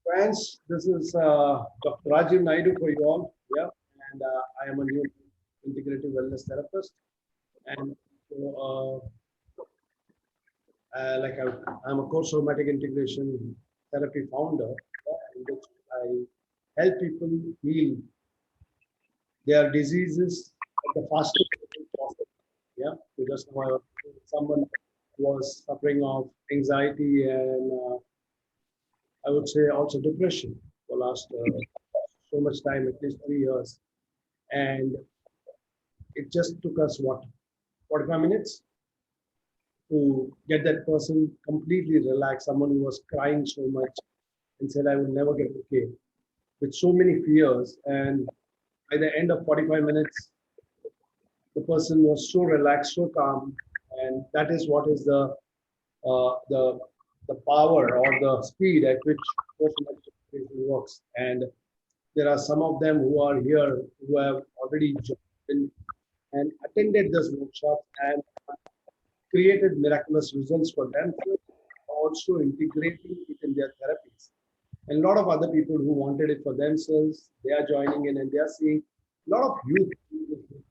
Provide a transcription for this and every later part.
Friends, this is Dr. Rajiv Naidu for you all. Yeah, and I am a new integrative wellness therapist, and so, I'm a core somatic integration therapy founder, in which I help people heal their diseases at the fastest rate possible. Yeah, because now someone was suffering of anxiety and I would say also depression for last so much time, at least 3 years. And it just took us what, 45 minutes to get that person completely relaxed. Someone who was crying so much and said, I will never get okay with so many fears. And by the end of 45 minutes, the person was so relaxed, so calm. And that is what is uh, the the power or the speed at which post-traumatic works. And there are some of them who are here who have already joined and attended this workshop and created miraculous results for themselves, also integrating it in their therapies. And a lot of other people who wanted it for themselves, they are joining in and they are seeing a lot of youth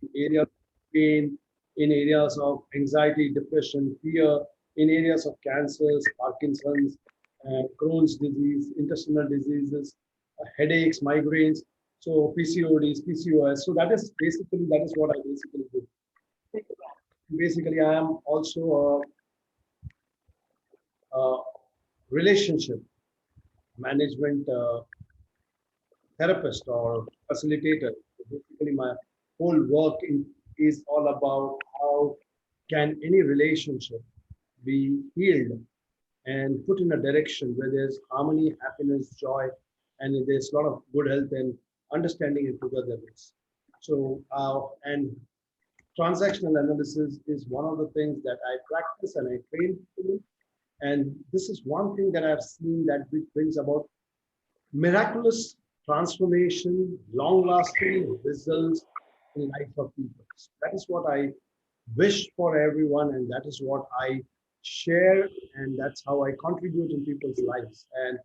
in areas of pain, in areas of anxiety, depression, fear, in areas of cancers, Parkinson's, Crohn's disease, intestinal diseases, headaches, migraines, so PCODs, PCOS. So that is what I basically do. Basically, I am also a relationship management therapist or facilitator. Basically, my whole work is all about how can any relationship be healed and put in a direction where there's harmony, happiness, joy, and there's a lot of good health and understanding and togetherness. So, and transactional analysis is one of the things that I practice and I train people in. And this is one thing that I've seen that which brings about miraculous transformation, long-lasting results in life of people. That is what I wish for everyone, and that is what I share, and that's how I contribute in people's lives. And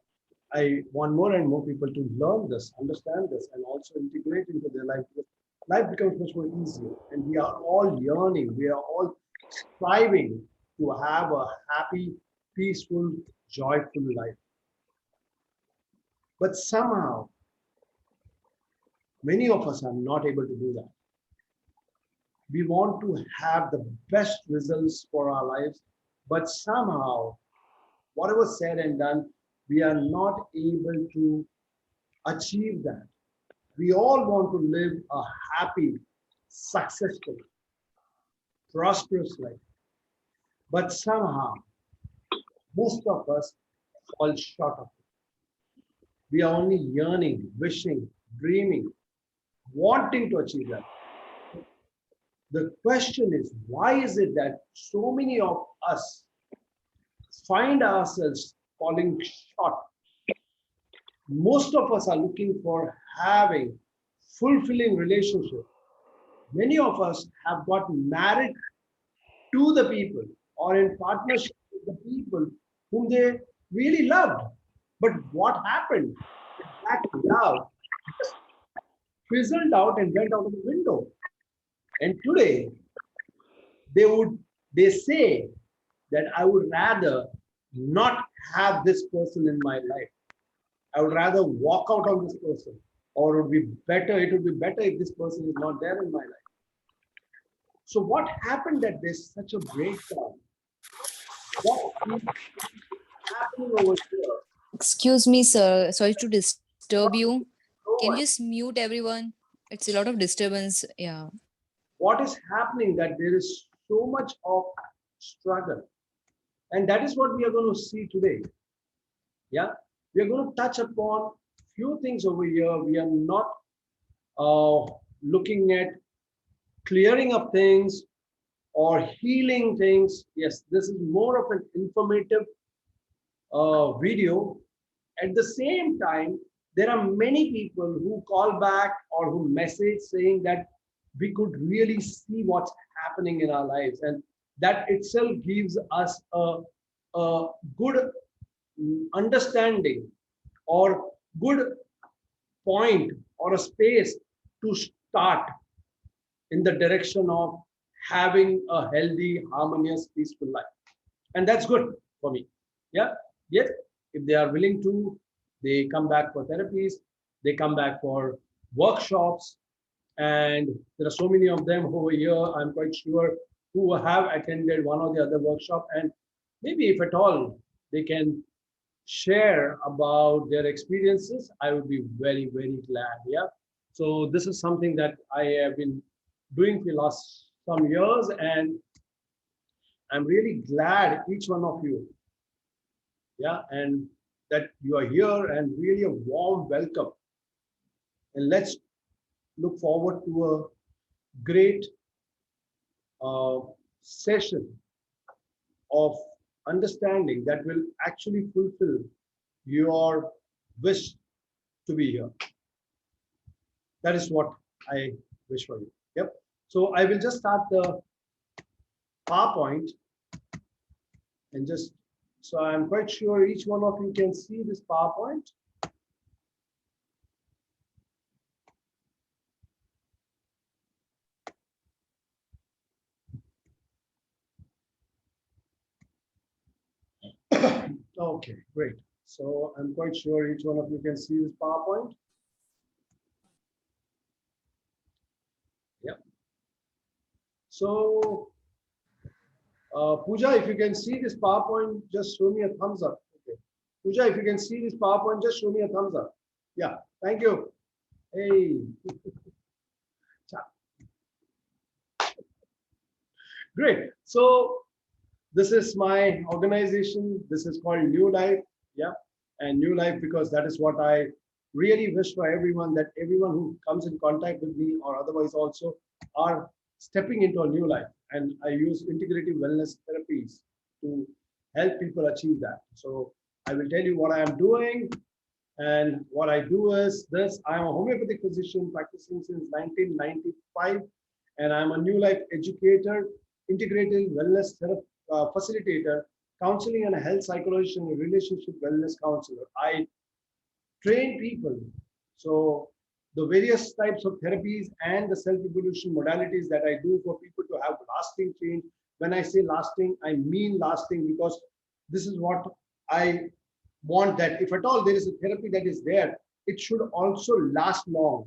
I want more and more people to learn this, understand this, and also integrate into their life. Because life becomes much more easier, and we are all yearning, we are all striving to have a happy, peaceful, joyful life. But somehow, many of us are not able to do that. We want to have the best results for our lives, but somehow, whatever said and done, we are not able to achieve that. We all want to live a happy, successful, prosperous life, but somehow, most of us fall short of it. We are only yearning, wishing, dreaming, wanting to achieve that. The question is, why is it that so many of us find ourselves falling short? Most of us are looking for having fulfilling relationship. Many of us have got married to the people or in partnership with the people whom they really loved. But what happened? That love just fizzled out and went out of the window. And today they say that I would rather not have this person in my life. I would rather walk out on this person, or it would be better if this person is not there in my life. So what happened that there's such a breakdown? What is happening over here? Excuse me, sir. Sorry to disturb you. Can you So just mute everyone? It's a lot of disturbance. Yeah. what is happening that there is so much of struggle, and that is what we are going to see today. Yeah, we are going to touch upon few things over here. We are not uh, looking at clearing up things or healing things. Yes, this is more of an informative video. At the same time, there are many people who call back or who message saying that we could really see what's happening in our lives, and that itself gives us a good understanding or good point or a space to start in the direction of having a healthy, harmonious, peaceful life. And that's good for me. Yeah. Yet, if they are willing to, they come back for therapies, they come back for workshops, and there are so many of them over here, I'm quite sure, who have attended one or the other workshop. And maybe if at all they can share about their experiences, I would be very, very glad. Yeah. So this is something that I have been doing for the last some years, and I'm really glad each one of you, yeah, and that you are here, and really a warm welcome. And let's look forward to a great uh, session of understanding that will actually fulfill your wish to be here. That is what I wish for you. Yep. So I will just start the PowerPoint and just, so I'm quite sure each one of you can see this PowerPoint. Okay, great. So I'm quite sure each one of you can see this PowerPoint. Yep. So, Pooja, if you can see this PowerPoint, just show me a thumbs up. Okay. Pooja, if you can see this PowerPoint, just show me a thumbs up. Yeah, thank you. Hey. Great. So this is my organization. This is called New Life. Yeah. And New Life, because that is what I really wish for everyone, that everyone who comes in contact with me or otherwise also are stepping into a new life. And I use integrative wellness therapies to help people achieve that. So I will tell you what I am doing. And what I do is this: I am a homeopathic physician practicing since 1995, and I'm a new life educator, integrated wellness facilitator, counseling and health psychologist, and relationship wellness counselor. I train people. So the various types of therapies and the self-evolution modalities that I do for people to have lasting change. When I say lasting, I mean lasting, because this is what I want, that if at all there is a therapy that is there, it should also last long.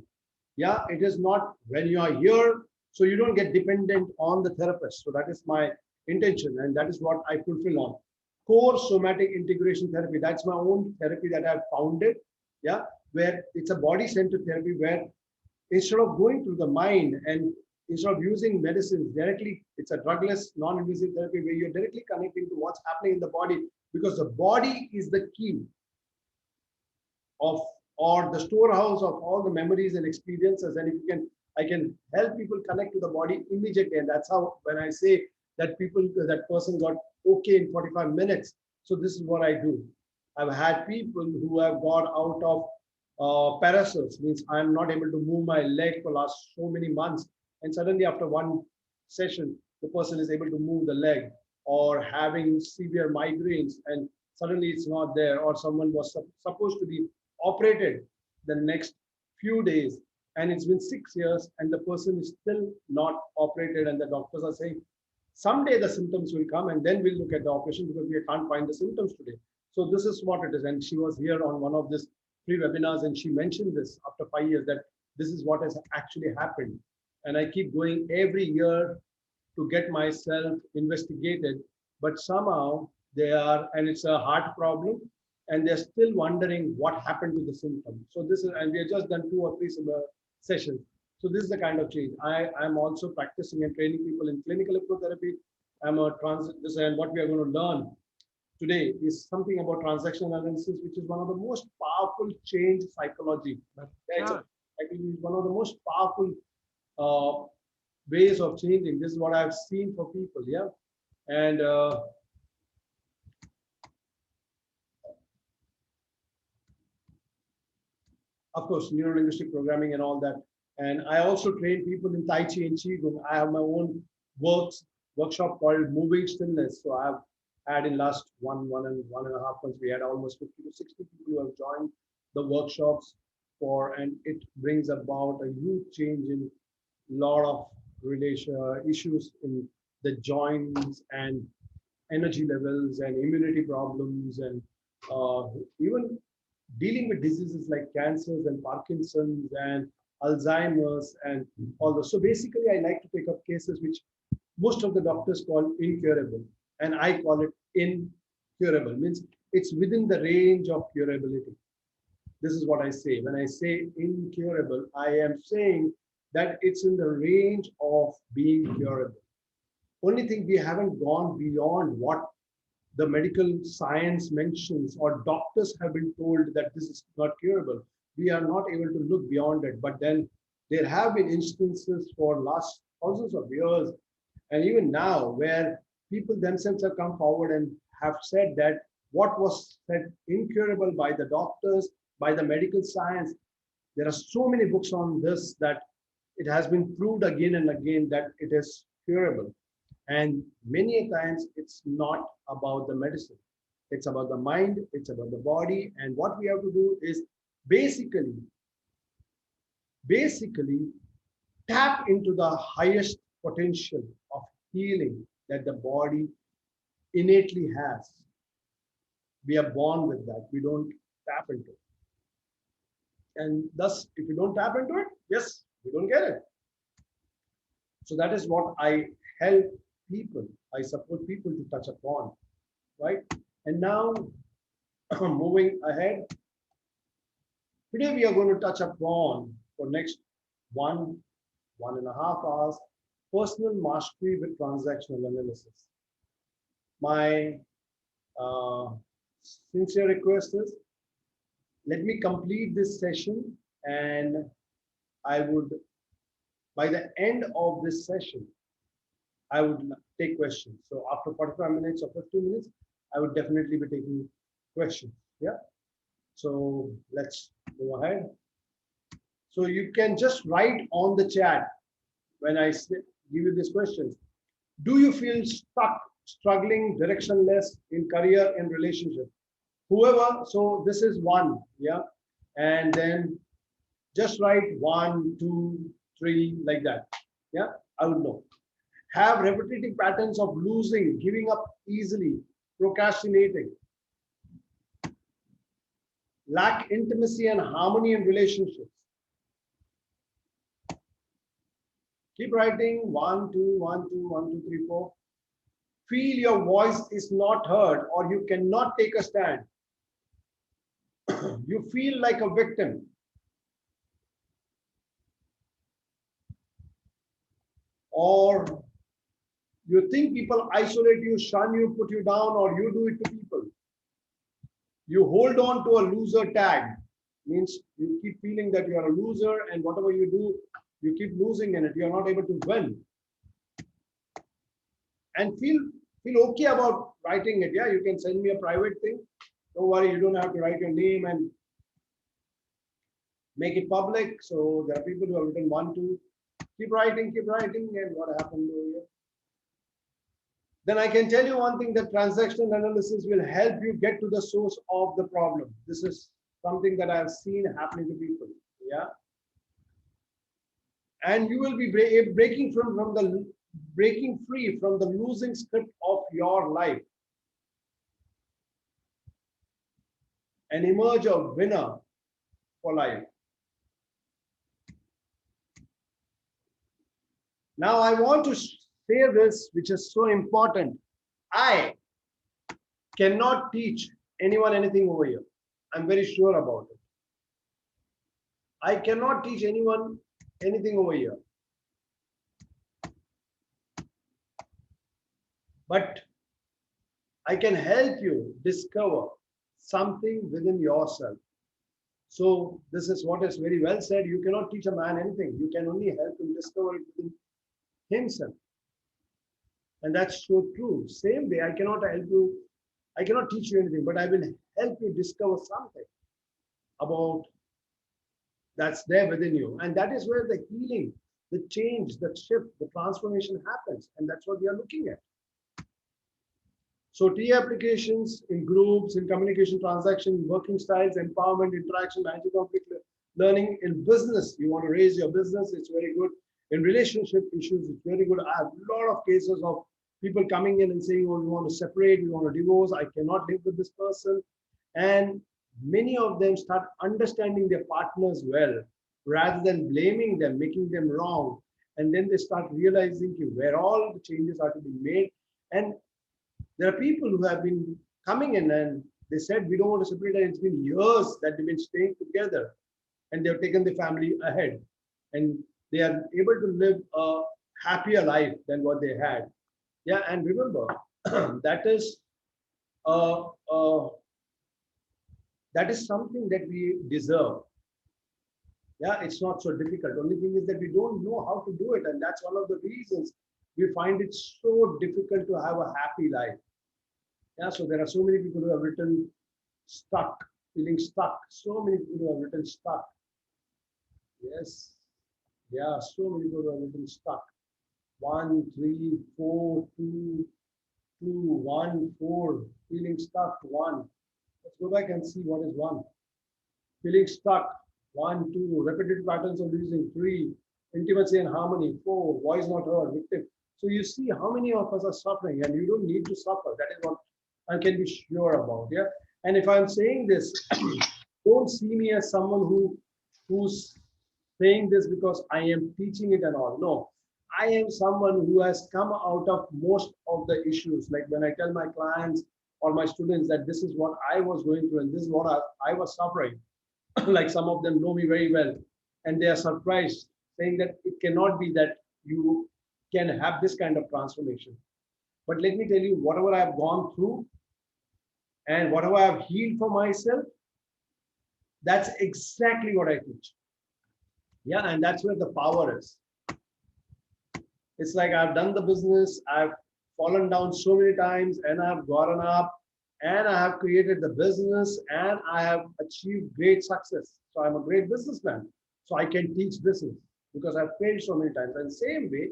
Yeah, it is not when you are here, so you don't get dependent on the therapist. So that is my intention, and that is what I fulfill on. Core somatic integration therapy, that's my own therapy that I've founded. Yeah, where it's a body-centered therapy, where instead of going through the mind and instead of using medicines directly, it's a drugless, non-invasive therapy where you're directly connecting to what's happening in the body, because the body is the key of, or the storehouse of all the memories and experiences. And if you can, I can help people connect to the body immediately. And that's how, when I say that people, that person got okay in 45 minutes. So this is what I do. I've had people who have got out of paralysis, means I'm not able to move my leg for last so many months, and suddenly after one session the person is able to move the leg, or having severe migraines and suddenly it's not there, or someone was supposed to be operated the next few days and it's been 6 years and the person is still not operated, and the doctors are saying someday the symptoms will come and then we'll look at the operation because we can't find the symptoms today. So this is what it is. And she was here on one of these free webinars and she mentioned this after 5 years, that this is what has actually happened. And I keep going every year to get myself investigated, but somehow they are, and it's a heart problem, and they're still wondering what happened to the symptom. So this is, and we have just done 2 or 3 similar sessions. So this is the kind of change. I'm also practicing and training people in clinical hypnotherapy. I'm a this, and what we are going to learn today is something about transactional analysis, which is one of the most powerful change psychology. Yeah, it's one of the most powerful ways of changing. This is what I've seen for people. Yeah, and of course, neuro-linguistic programming and all that. And I also train people in Tai Chi and Qigong. I have my own workshop called Moving Stillness. So I've had in last one and a half months, we had almost 50 to 60 people who have joined the workshops for, and it brings about a huge change in lot of relation issues in the joints and energy levels and immunity problems, and uh, even dealing with diseases like cancers and Parkinson's and Alzheimer's and all those. So basically, I like to take up cases which most of the doctors call incurable, and I call it incurable. Means it's within the range of curability. This is what I say. When I say incurable, I am saying that it's in the range of being curable. Only thing, we haven't gone beyond what the medical science mentions or doctors have been told that this is not curable. We are not able to look beyond it. But then there have been instances for last thousands of years and even now where people themselves have come forward and have said that what was said incurable by the doctors, by the medical science, there are so many books on this that it has been proved again and again that it is curable. And many times it's not about the medicine. It's about the mind, it's about the body. And what we have to do is basically, basically tap into the highest potential of healing that the body innately has. We are born with that. We don't tap into it. And thus, if you don't tap into it, yes, you don't get it. So that is what I help people. I support people to touch upon, right? And now, moving ahead, today we are going to touch upon for next 1.5 hours, personal mastery with transactional analysis. My uh, sincere request is, let me complete this session, and I would, by the end of this session, I would take questions. So after 45 minutes or 50 minutes, I would definitely be taking questions. Yeah. So let's go ahead. So you can just write on the chat when I give you these questions. Do you feel stuck, struggling, directionless in career and relationship? Whoever, so this is one, yeah. And then just write 1, 2, 3, like that. Yeah, I would know. Have repetitive patterns of losing, giving up easily, procrastinating. Lack intimacy and harmony in relationships. Keep writing 1, 2, 1, 2, 1, 2, 3, 4. Feel your voice is not heard or you cannot take a stand. You feel like a victim. Or you think people isolate you, shun you, put you down, or you do it to people. You hold on to a loser tag. Means you keep feeling that you are a loser, and whatever you do, you keep losing in it. You are not able to win. And feel okay about writing it. Yeah, you can send me a private thing. Don't worry, you don't have to write your name and make it public. So there are people who have written 1, 2. Keep writing, and what happened over here? Then I can tell you one thing, that transactional analysis will help you get to the source of the problem. This is something that I've seen happening to people. Yeah. And you will be breaking free from the losing script of your life and emerge a winner for life. Now I want to say this, which is so important. I cannot teach anyone anything over here. I'm very sure about it. I cannot teach anyone anything over here. But I can help you discover something within yourself. So this is what is very well said. You cannot teach a man anything. You can only help him discover it within himself. And that's so true. Same way, I cannot teach you anything, but I will help you discover something about that's there within you. And that is where the healing, the change, the shift, the transformation happens. And that's what we are looking at. So T applications in groups, in communication, transaction, working styles, empowerment, interaction, anti-conflict learning. In business, you want to raise your business, it's very good. In relationship issues, it's very good. I have a lot of cases of people coming in and saying, oh, we want to separate, we want to divorce, I cannot live with this person. And many of them start understanding their partners well, rather than blaming them, making them wrong. And then they start realizing where all the changes are to be made. And there are people who have been coming in and they said, we don't want to separate. And it's been years that they've been staying together and they've taken the family ahead. And they are able to live a happier life than what they had. Yeah, and remember, that is uh, uh, that is something that we deserve. Yeah, it's not so difficult. Only thing is that we don't know how to do it, and that's one of the reasons we find it so difficult to have a happy life. Yeah, so there are so many people who have written stuck, feeling stuck. So many people who have written stuck. Yes, yeah, so many people who have written stuck. 1, 3, 4, 2, 2, 1, 4, feeling stuck, 1. Let's go back and see what is 1. Feeling stuck, 1, 2, repetitive patterns of losing, 3, intimacy and harmony, 4, voice not heard, victim. So you see how many of us are suffering, and you don't need to suffer. That is what I can be sure about. Yeah. And if I'm saying this, don't see me as someone who's saying this because I am teaching it and all. No, I am someone who has come out of most of the issues. Like when I tell my clients or my students that this is what I was going through and this is what I was suffering, like some of them know me very well, and they are surprised, saying that it cannot be that you can have this kind of transformation. But let me tell you, whatever I have gone through and whatever I have healed for myself, that's exactly what I teach. Yeah, and that's where the power is. It's like I've done the business, I've fallen down so many times, and I've gotten up, and I have created the business, and I have achieved great success. So I'm a great businessman. So I can teach business because I've failed so many times. And same way,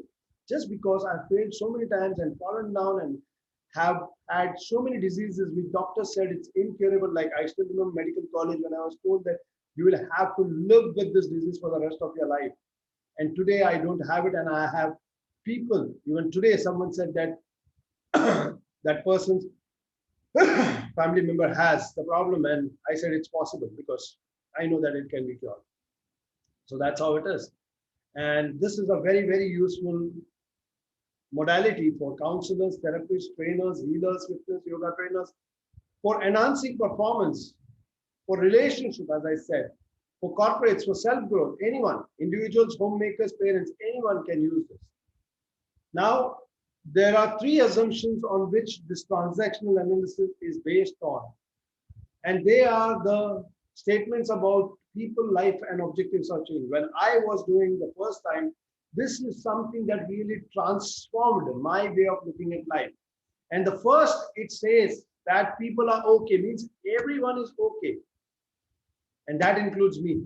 just because I've failed so many times and fallen down and have had so many diseases which doctors said it's incurable. Like I still remember medical college when I was told that you will have to live with this disease for the rest of your life. And today I don't have it, and I have people. Even today, someone said that that person's family member has the problem, and I said it's possible because I know that it can be cured. So that's how it is. And this is a very, very useful modality for counselors, therapists, trainers, healers, fitness, yoga trainers, for enhancing performance, for relationship, as I said, for corporates, for self-growth, anyone, individuals, homemakers, parents, anyone can use this. Now, there are 3 assumptions on which this transactional analysis is based on. And they are the statements about people, life, and objectives are changed. When I was doing the first time, this is something that really transformed my way of looking at life. And the first, it says that people are okay, means everyone is okay. And that includes me.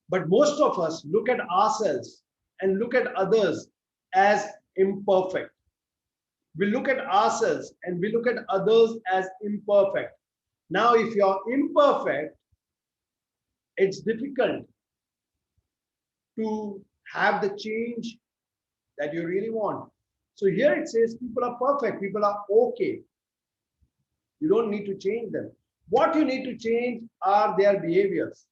But most of us look at ourselves and look at others as imperfect. We look at ourselves and we look at others as imperfect. Now, if you're imperfect, it's difficult to have the change that you really want. So here it says people are perfect, people are okay. You don't need to change them. What you need to change are their behaviors.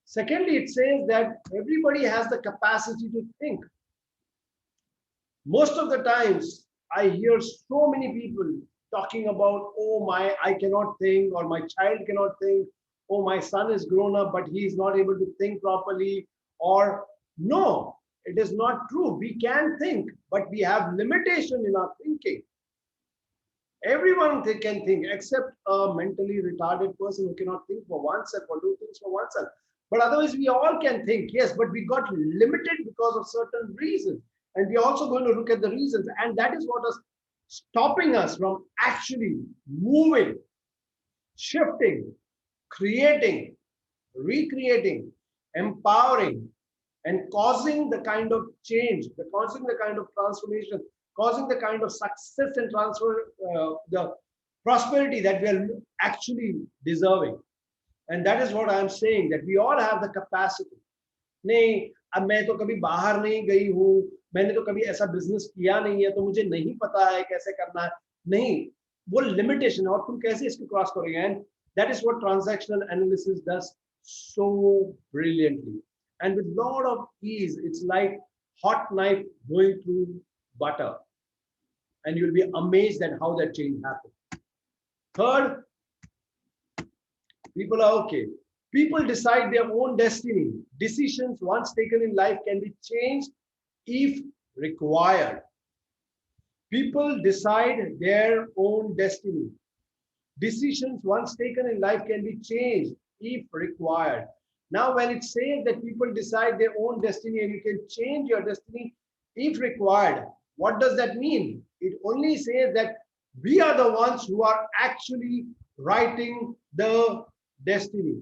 Secondly, it says that everybody has the capacity to think. Most of the times, I hear so many people talking about, oh, I cannot think, or my child cannot think, oh, my son is grown up, but he is not able to think properly, or no, it is not true. We can think, but we have limitation in our thinking. Everyone can think, except a mentally retarded person who cannot think for oneself or do things for oneself. But otherwise, we all can think, yes, but we got limited because of certain reasons. And we're also going to look at the reasons. And that is what is stopping us from actually moving, shifting, creating, recreating, empowering, and causing the kind of change, causing the kind of transformation, causing the kind of success and transfer, the prosperity that we are actually deserving. And that is what I am saying, that we all have the capacity. नहीं, अब मैं तो कभी बाहर नहीं गई हूँ, मैंने तो कभी ऐसा बिजनेस किया नहीं है, तो मुझे नहीं पता है कैसे करना है. नहीं, वो लिमिटेशन है और तुम कैसे इसको क्रॉस करोगे. And that is what transactional analysis does so brilliantly and with lot of ease. It's like hot knife going through butter, and you'll be amazed at how that change happens. Third, people are okay. People decide their own destiny. Decisions once taken in life can be changed if required. People decide their own destiny. Decisions once taken in life can be changed if required. Now, when it says that people decide their own destiny and you can change your destiny if required, what does that mean? It only says that we are the ones who are actually writing the destiny.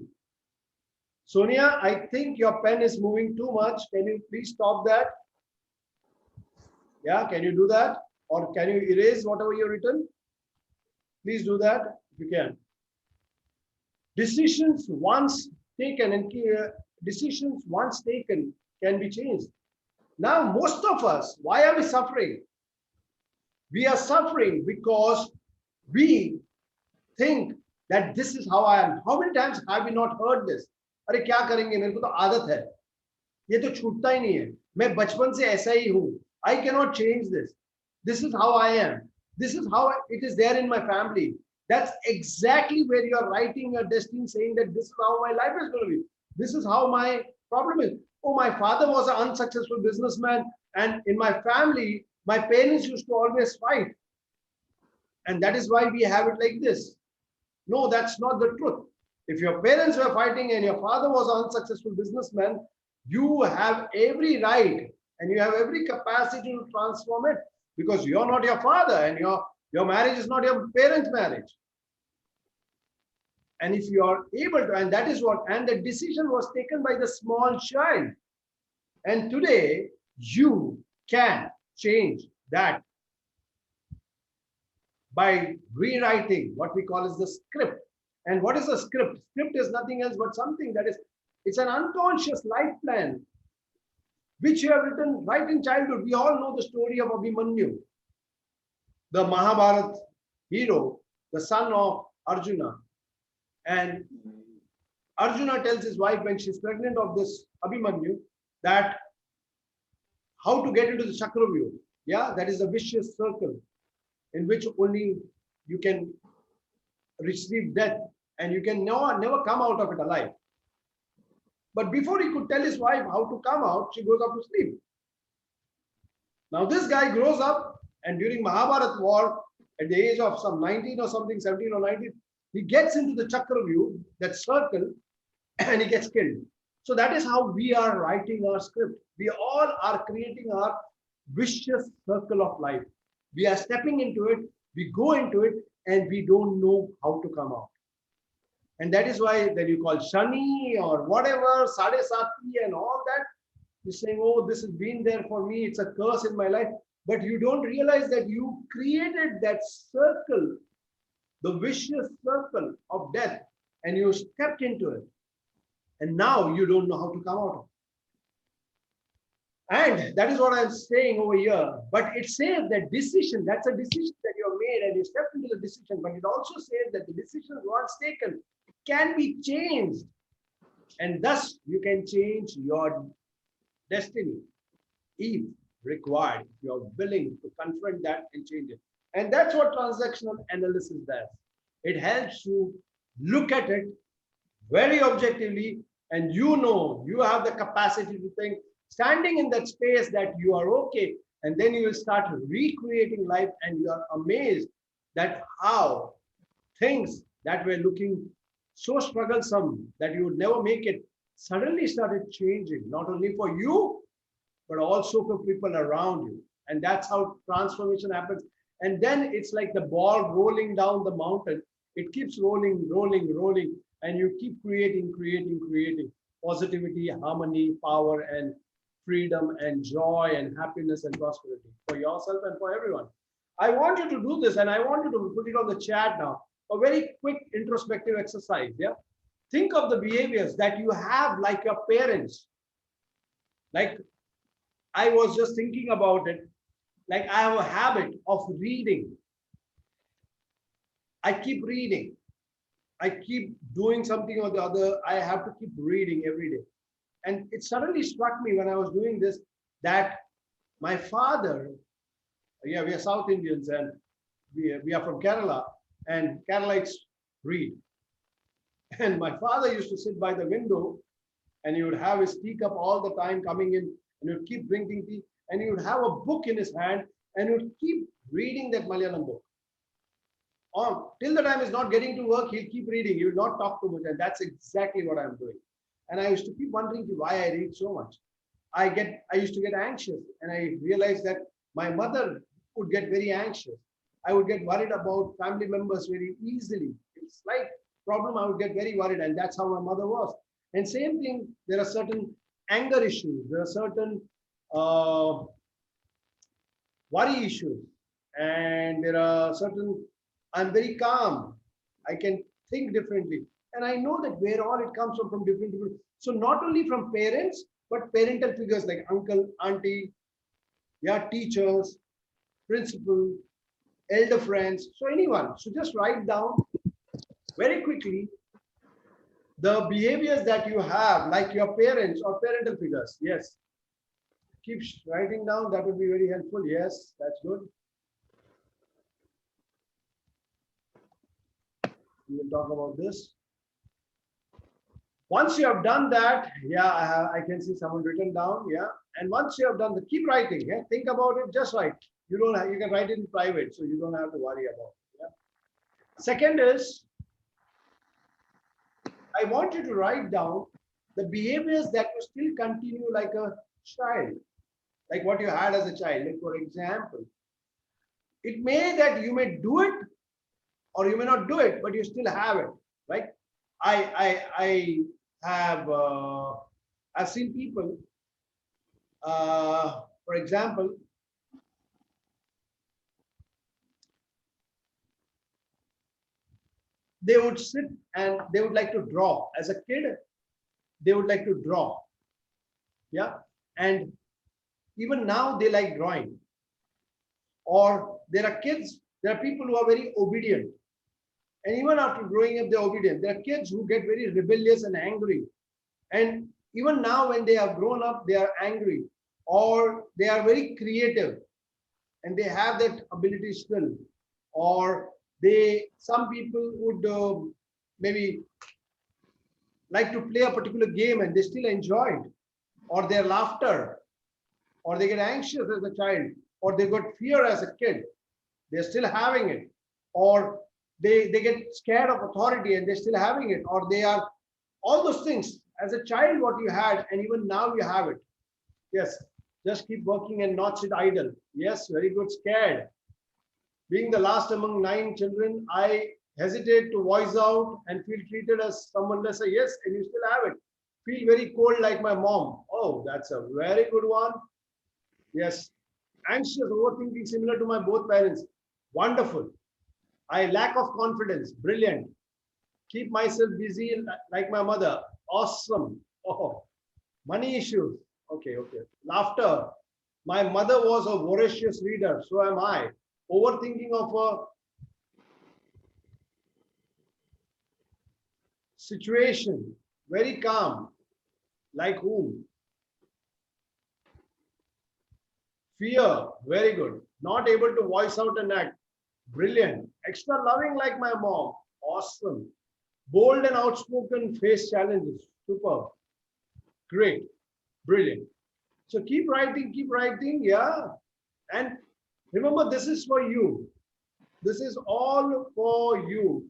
Sonia, I think your pen is moving too much. Can you please stop that? Yeah, can you do that? Or can you erase whatever you've written? Please do that if you can. Decisions once taken can be changed. Now, most of us, why are we suffering? We are suffering because we think that this is how I am. How many times have we not heard this? अरे क्या करेंगे, मेरे को तो आदत है, ये तो छूटता ही नहीं है, मैं बचपन से ऐसा ही हूँ. I cannot change this. This is how I am. This is how it is there in my family. That's exactly where you are writing your destiny, saying that this is how my life is going to be. This is how my problem is. Oh, my father was an unsuccessful businessman, and in my family, my parents used to always fight. And that is why we have it like this. No, that's not the truth. If your parents were fighting and your father was an unsuccessful businessman, you have every right and you have every capacity to transform it, because you're not your father and your marriage is not your parents' marriage. And if you are able to, and that is what, and the decision was taken by the small child. And today you can change that by rewriting what we call as the script. And what is a script? Script is nothing else but something that is, it's an unconscious life plan which you have written right in childhood. We all know the story of Abhimanyu, the Mahabharata hero, the son of Arjuna. And Arjuna tells his wife when she's pregnant of this Abhimanyu that how to get into the Chakravyuh. Yeah, that is a vicious circle in which only you can receive death and you can never come out of it alive. But before he could tell his wife how to come out, she goes up to sleep. Now this guy grows up, and during Mahabharata war, at the age of some 19 or something, 17 or 19, he gets into the Chakravyuh, that circle, and he gets killed. So that is how we are writing our script. We all are creating our vicious circle of life. We are stepping into it, we go into it, and we don't know how to come out. And that is why then you call Shani or whatever, Sade Sati and all that. You're saying, oh, this has been there for me, it's a curse in my life. But you don't realize that you created that circle, the vicious circle of death, and you stepped into it. And now you don't know how to come out of it. And that is what I'm saying over here. But it says that decision, that's a decision that you have made and you stepped into the decision. But it also says that the decision once taken can be changed. And thus you can change your destiny if required, if you're willing to confront that and change it. And that's what transactional analysis does. It helps you look at it very objectively, and you know you have the capacity to think, standing in that space, that you are okay. And then you will start recreating life, and you are amazed that how things that were looking so strugglesome that you would never make it suddenly started changing, not only for you, but also for people around you. And that's how transformation happens. And then it's like the ball rolling down the mountain. It keeps rolling, rolling, rolling, and you keep creating positivity, harmony, power, and freedom and joy and happiness and prosperity for yourself and for everyone. I want you to do this, and I want you to put it on the chat now. A very quick introspective exercise. Yeah. Think of the behaviors that you have like your parents. Like, I was just thinking about it. Like, I have a habit of reading. I keep reading. I keep doing something or the other. I have to keep reading every day. And it suddenly struck me when I was doing this that my father, yeah, we are South Indians and we are from Kerala, and Keralites read. And my father used to sit by the window and he would have his teacup all the time coming in, and he would keep drinking tea, and he would have a book in his hand and he would keep reading that Malayalam book. Or till the time he's not getting to work, he'll keep reading. He will not talk too much. And that's exactly what I'm doing. And I used to keep wondering why I read so much. I used to get anxious, and I realized that my mother would get very anxious. I would get worried about family members very easily. It's like problem, I would get very worried, and that's how my mother was. And same thing, there are certain anger issues, there are certain worry issues, and there are certain, I'm very calm. I can think differently. And I know that where all it comes from different people. So not only from parents, but parental figures like uncle, auntie, yeah, teachers, principal, elder friends. So anyone. So just write down very quickly the behaviors that you have, like your parents or parental figures. Yes. Keep writing down. That would be very helpful. Yes, that's good. We will talk about this. Once you have done that, yeah, I can see someone written down. Yeah. And once you have done the, keep writing. Yeah. Think about it, just write. You don't have, you can write it in private, so you don't have to worry about it. Yeah. Second is, I want you to write down the behaviors that you still continue like a child, like what you had as a child. Like for example, it may that you may do it or you may not do it, but you still have it. Like I have I've seen people, for example, they would sit and they would like to draw. As a kid, they would like to draw. Yeah. And even now they like drawing. Or there are kids, there are people who are very obedient. And even after growing up, they're obedient. There are kids who get very rebellious and angry. And even now, when they have grown up, they are angry. Or they are very creative and they have that ability still. Or some people would maybe like to play a particular game and they still enjoy it. Or their laughter, or they get anxious as a child, or they got fear as a kid, they're still having it. Or they get scared of authority and they're still having it. Or they are all those things as a child what you had, and even now you have it. Yes, just keep working and not sit idle. Yes, very good. Scared. Being the last among 9 children, I hesitate to voice out and feel treated as someone lesser. Yes, and you still have it. Feel very cold like my mom. Oh, that's a very good one. Yes. Anxious, overthinking, similar to my both parents. Wonderful. I lack of confidence. Brilliant. Keep myself busy like my mother. Awesome. Oh, money issues. Okay, okay. Laughter. My mother was a voracious reader. So am I. Overthinking of a situation. Very calm. Like whom? Fear. Very good. Not able to voice out and act. Brilliant. Extra loving like my mom. Awesome. Bold and outspoken, face challenges. Superb. Great. Brilliant. So keep writing, keep writing. Yeah. And remember, this is for you. This is all for you.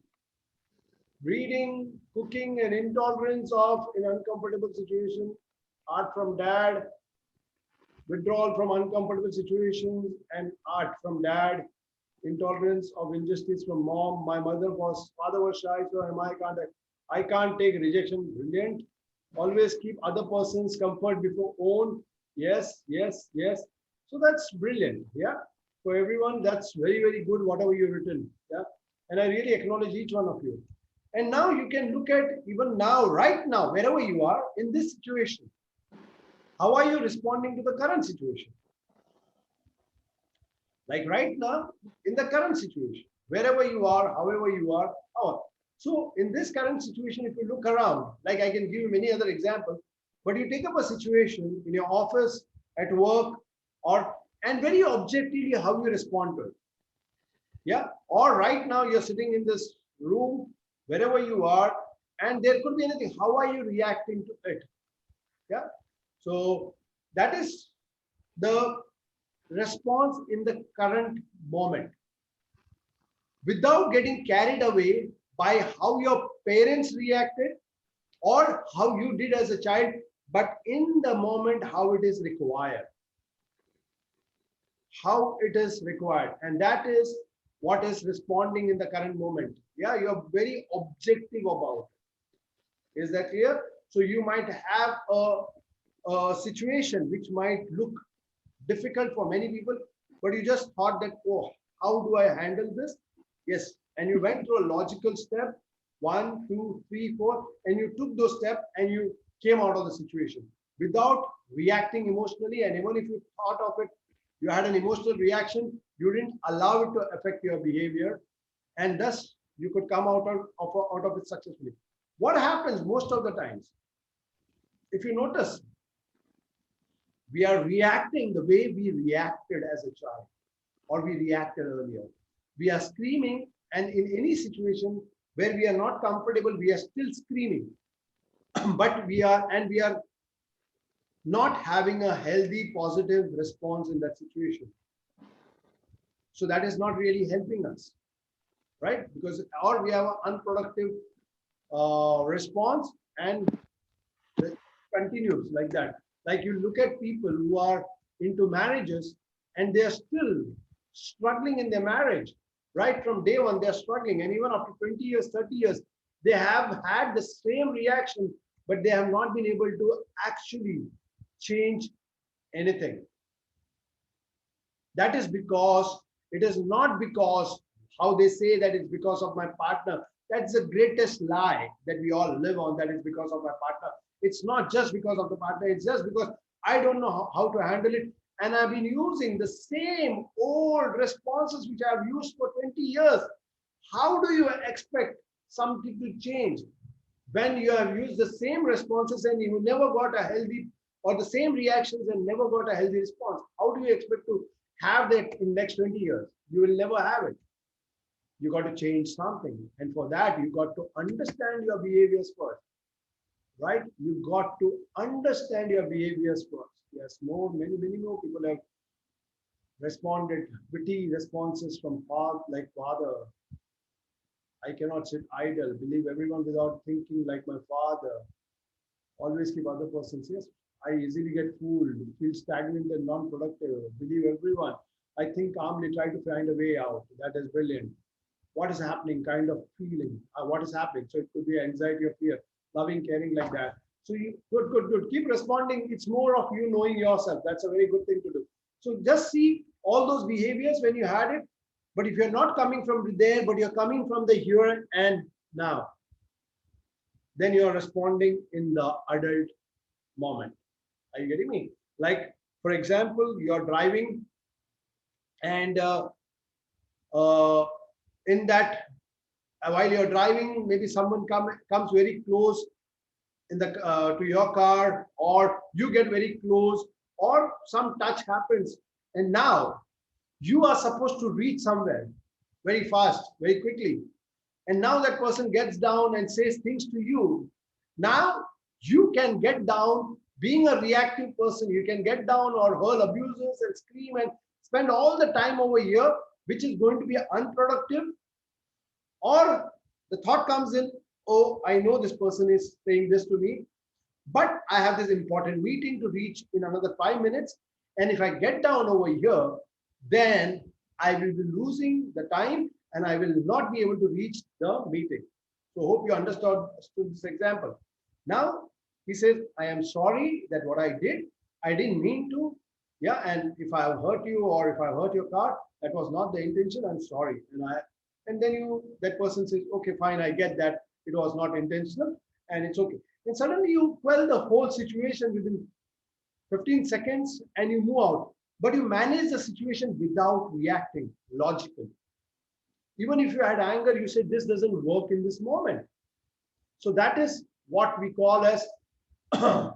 Reading, cooking, and intolerance of an uncomfortable situation. Art from dad. Withdrawal from uncomfortable situations, and art from dad. Intolerance of injustice from mom. My father was shy, so I can't take rejection. Brilliant. Always keep other person's comfort before own. Yes, yes, yes. So that's brilliant. Yeah. For everyone, that's very, very good, whatever you've written. Yeah. And I really acknowledge each one of you. And now you can look at even now, right now, wherever you are in this situation. How are you responding to the current situation? Like right now, in the current situation, wherever you are, however you are. Oh, so in this current situation, if you look around, like I can give you many other examples, but you take up a situation in your office, at work, or and very objectively how you respond to it. Yeah. Or right now you're sitting in this room, wherever you are, and there could be anything. How are you reacting to it? Yeah. So that is the response in the current moment, without getting carried away by how your parents reacted or how you did as a child, but in the moment how it is required. How it is required. And that is what is responding in the current moment. Yeah, you're very objective about it. Is that clear? So you might have a situation which might look difficult for many people, but you just thought that, oh, how do I handle this? Yes. And you went through a logical step, 1, 2, 3, 4, and you took those steps and you came out of the situation without reacting emotionally. And even if you thought of it, you had an emotional reaction, you didn't allow it to affect your behavior, and thus you could come out of it successfully. What happens most of the times, if you notice, we are reacting the way we reacted as a child or we reacted earlier. We are screaming, and in any situation where we are not comfortable, we are still screaming. But we are not having a healthy, positive response in that situation. So that is not really helping us, right? Because or we have an unproductive response, and it continues like that. Like you look at people who are into marriages and they are still struggling in their marriage. Right from day one, they're struggling. And even after 20 years, 30 years, they have had the same reaction, but they have not been able to actually change anything. That is because it is not because how they say that it's because of my partner. That's the greatest lie that we all live on, that it's because of my partner. It's not just because of the partner, it's just because I don't know how to handle it. And I've been using the same old responses which I've used for 20 years. How do you expect something to change when you have used the same responses and you never got a healthy, or the same reactions and never got a healthy response? How do you expect to have that in next 20 years? You will never have it. You got to change something. And for that, you got to understand your behaviors first, right? You got to understand your behaviors first. Yes, many more people have responded witty responses from father. I cannot sit idle, believe everyone without thinking like my father. Always keep other persons. Yes, I easily get fooled, feel stagnant and non-productive, believe everyone. I think calmly, try to find a way out. That is brilliant. What is happening, kind of feeling, what is happening. So it could be anxiety or fear, loving, caring, like that. So you, good. Keep responding. It's more of you knowing yourself. That's a very good thing to do. So just see all those behaviors when you had it. But if you're not coming from there, but you're coming from the here and now, then you're responding in the adult moment. Are you getting me? Like, for example, you're driving and in that while you're driving, maybe someone comes very close in the to your car, or you get very close, or some touch happens, and now you are supposed to reach somewhere very fast, very quickly, and now that person gets down and says things to you. Now you can get down, being a reactive person, you can get down or hurl abuses and scream and spend all the time over here, which is going to be unproductive. Or the thought comes in, oh, I know this person is saying this to me, but I have this important meeting to reach in another 5 minutes. And if I get down over here, then I will be losing the time and I will not be able to reach the meeting. So hope you understood this example. Now he says, I am sorry that what I did, I didn't mean to. Yeah, and if I have hurt you or if I hurt your car, that was not the intention. I'm sorry. And then that person says, okay, fine, I get that it was not intentional, and it's okay. And suddenly you quell the whole situation within 15 seconds and you move out. But you manage the situation without reacting logically. Even if you had anger, you said this doesn't work in this moment. So that is what we call as how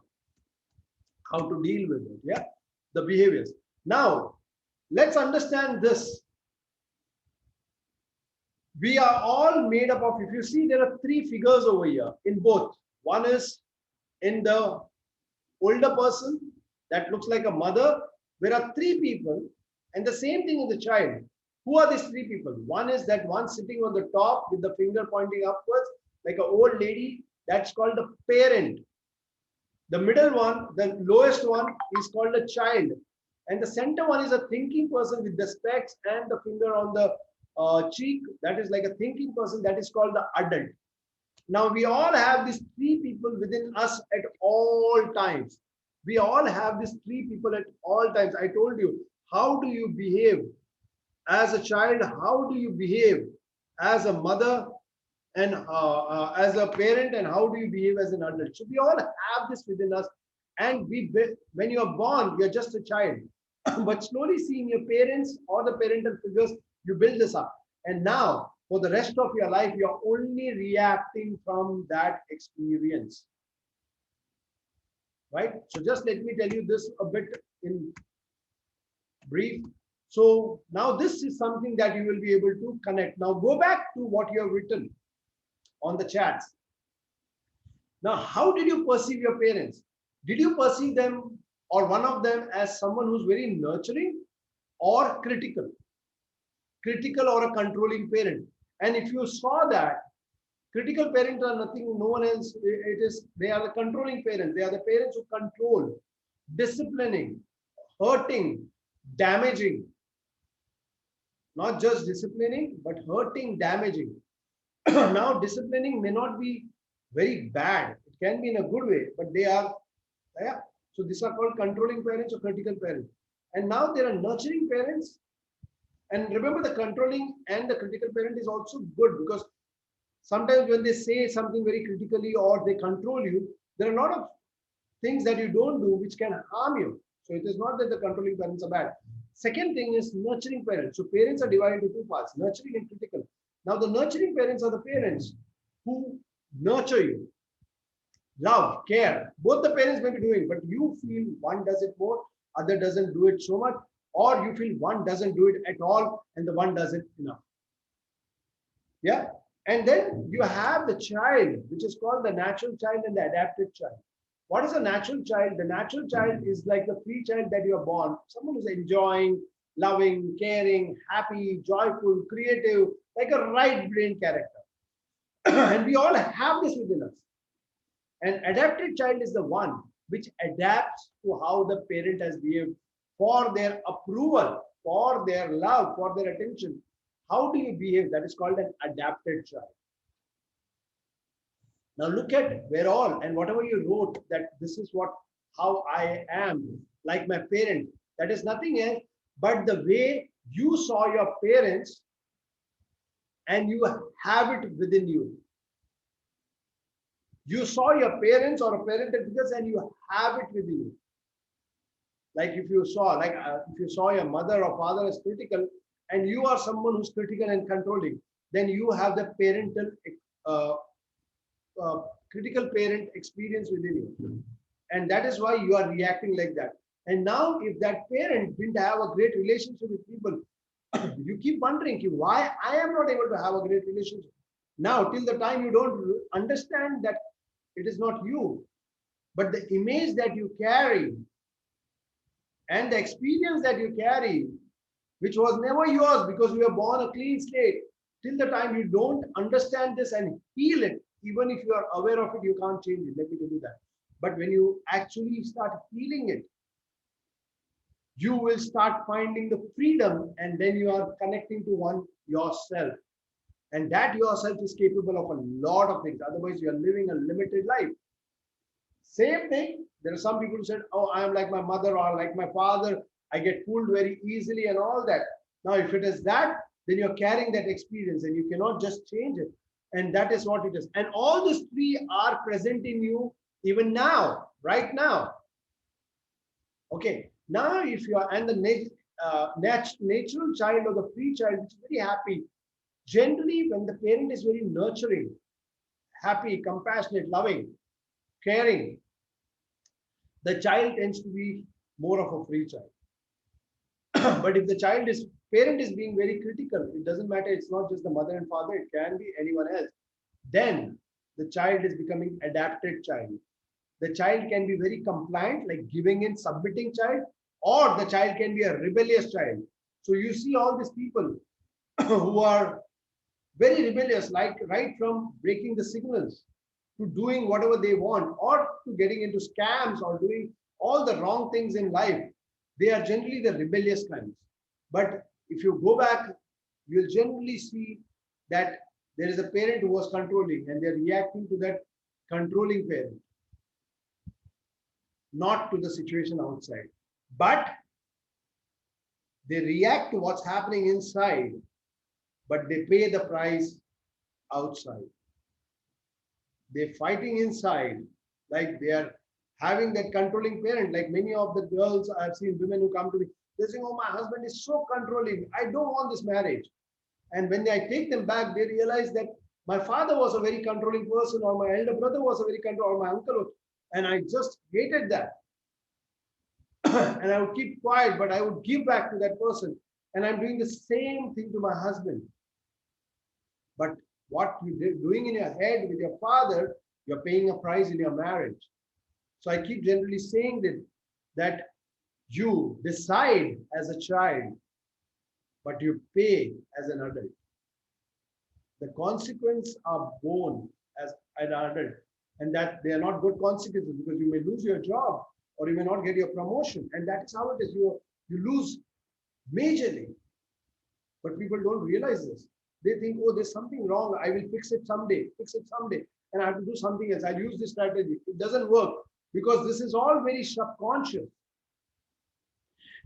to deal with it. Yeah, the behaviors. Now, let's understand this. We are all made up of, if you see, there are three figures over here in both. One is in the older person that looks like a mother. There are three people, and the same thing in the child. Who are these three people? One is that one sitting on the top with the finger pointing upwards, like an old lady. That's called the parent. The middle one, the lowest one, is called a child. And the center one is a thinking person with the specs and the finger on the cheek. That is like a thinking person. That is called the adult. Now, we all have these three people within us at all times. We all have these three people at all times. I told you, how do you behave as a child? How do you behave as a mother and as a parent? And how do you behave as an adult? So we all have this within us. And when you are born, you're just a child. But slowly seeing your parents or the parental figures, you build this up. And now, for the rest of your life, you're only reacting from that experience. Right? So just let me tell you this a bit in brief. So now this is something that you will be able to connect. Now go back to what you have written on the chats. Now, how did you perceive your parents? Did you perceive them or one of them as someone who's very nurturing or critical? Critical or a controlling parent? And if you saw that, critical parents are nothing, no one else. They are the controlling parents. They are the parents who control, disciplining, hurting, damaging. Not just disciplining, but hurting, damaging. Now, disciplining may not be very bad. It can be in a good way, but they are, yeah. So these are called controlling parents or critical parents. And now there are nurturing parents. And remember, the controlling and the critical parent is also good, because sometimes when they say something very critically or they control you, there are a lot of things that you don't do which can harm you. So it is not that the controlling parents are bad. Second thing is nurturing parents. So parents are divided into two parts, nurturing and critical. Now the nurturing parents are the parents who nurture you, love, care. Both the parents may be doing, but you feel one does it more, other doesn't do it so much, or you feel one doesn't do it at all and the one does it enough. Yeah. And then you have the child, which is called the natural child and the adapted child. What is a natural child? The natural child is like the free child that you are born, someone who's enjoying, loving, caring, happy, joyful, creative, like a right brain character. And we all have this within us. An adapted child is the one which adapts to how the parent has behaved for their approval, for their love, for their attention. How do you behave? That is called an adapted child. Now look at where all and whatever you wrote, that this is how I am, like my parent. That is nothing else but the way you saw your parents and you have it within you. You saw your parents or a parental figures and you have it within you. Like if you saw your mother or father as critical and you are someone who's critical and controlling, then you have the parental critical parent experience within you. And that is why you are reacting like that. And now if that parent didn't have a great relationship with people, you keep wondering why I am not able to have a great relationship. Now, till the time you don't understand that it is not you, but the image that you carry and the experience that you carry, which was never yours because you were born a clean slate, till the time you don't understand this and heal it, even if you are aware of it, you can't change it. Let me tell you that. But when you actually start healing it, you will start finding the freedom, and then you are connecting to one yourself. And that yourself is capable of a lot of things. Otherwise, you are living a limited life. Same thing. There are some people who said, oh, I am like my mother or like my father. I get fooled very easily and all that. Now, if it is that, then you're carrying that experience and you cannot just change it. And that is what it is. And all these three are present in you even now, right now. Okay. Now, if you are, and the natural child or the free child, which is very happy, generally, when the parent is very nurturing, happy, compassionate, loving, caring, the child tends to be more of a free child. But if the child is parent is being very critical, it doesn't matter, it's not just the mother and father, it can be anyone else, then the child is becoming adapted child. The child can be very compliant, like giving in, submitting child, or the child can be a rebellious child. So you see all these people who are very rebellious, like right from breaking the signals to doing whatever they want, or to getting into scams or doing all the wrong things in life. They are generally the rebellious kinds. But if you go back, you'll generally see that there is a parent who was controlling and they're reacting to that controlling parent, not to the situation outside. But they react to what's happening inside, but they pay the price outside. They're fighting inside, like they are having that controlling parent. Like many of the girls I've seen, women who come to me, they say, oh, my husband is so controlling, I don't want this marriage. And when I take them back, they realize that my father was a very controlling person, or my elder brother was a very controlling, or my uncle was, and I just hated that. And I would keep quiet, but I would give back to that person. And I'm doing the same thing to my husband. But what you're doing in your head with your father, you're paying a price in your marriage. So I keep generally saying that you decide as a child, but you pay as an adult. The consequences are borne as an adult, and that they are not good consequences, because you may lose your job or you may not get your promotion. And that is how it is. You lose majorly. But people don't realize this. They think, oh, there's something wrong. I will fix it someday, and I have to do something else. I'll use this strategy. It doesn't work, because this is all very subconscious.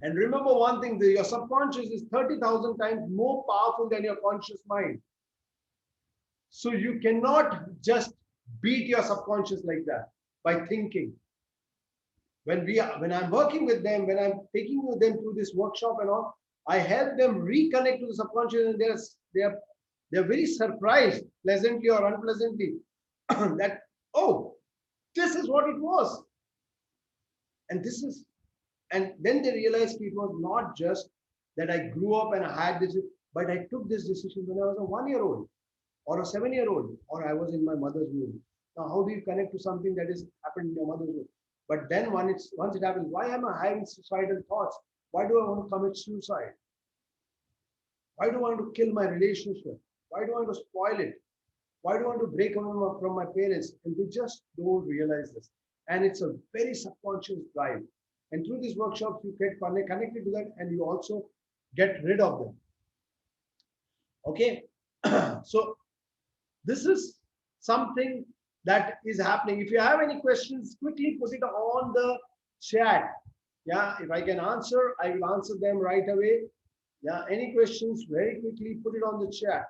And remember one thing, your subconscious is 30,000 times more powerful than your conscious mind. So you cannot just beat your subconscious like that by thinking. When I'm working with them, when I'm taking them through this workshop and all, I help them reconnect to the subconscious, and they're very surprised, pleasantly or unpleasantly, that, oh, this is what it was. And then they realized it was not just that I grew up and I had this, but I took this decision when I was a 1-year-old or a 7-year-old, or I was in my mother's womb. Now, how do you connect to something that has happened in your mother's womb? But then once it happens, why am I having suicidal thoughts? Why do I want to commit suicide? Why do I want to kill my relationship? Why do I want to spoil it? Why do I want to break away from my parents? And they just don't realize this. And it's a very subconscious drive. And through these workshops, you get connected to that, and you also get rid of them. Okay. So this is something that is happening. If you have any questions, quickly put it on the chat. Yeah, if I can answer, I will answer them right away. Yeah, any questions, very quickly put it on the chat.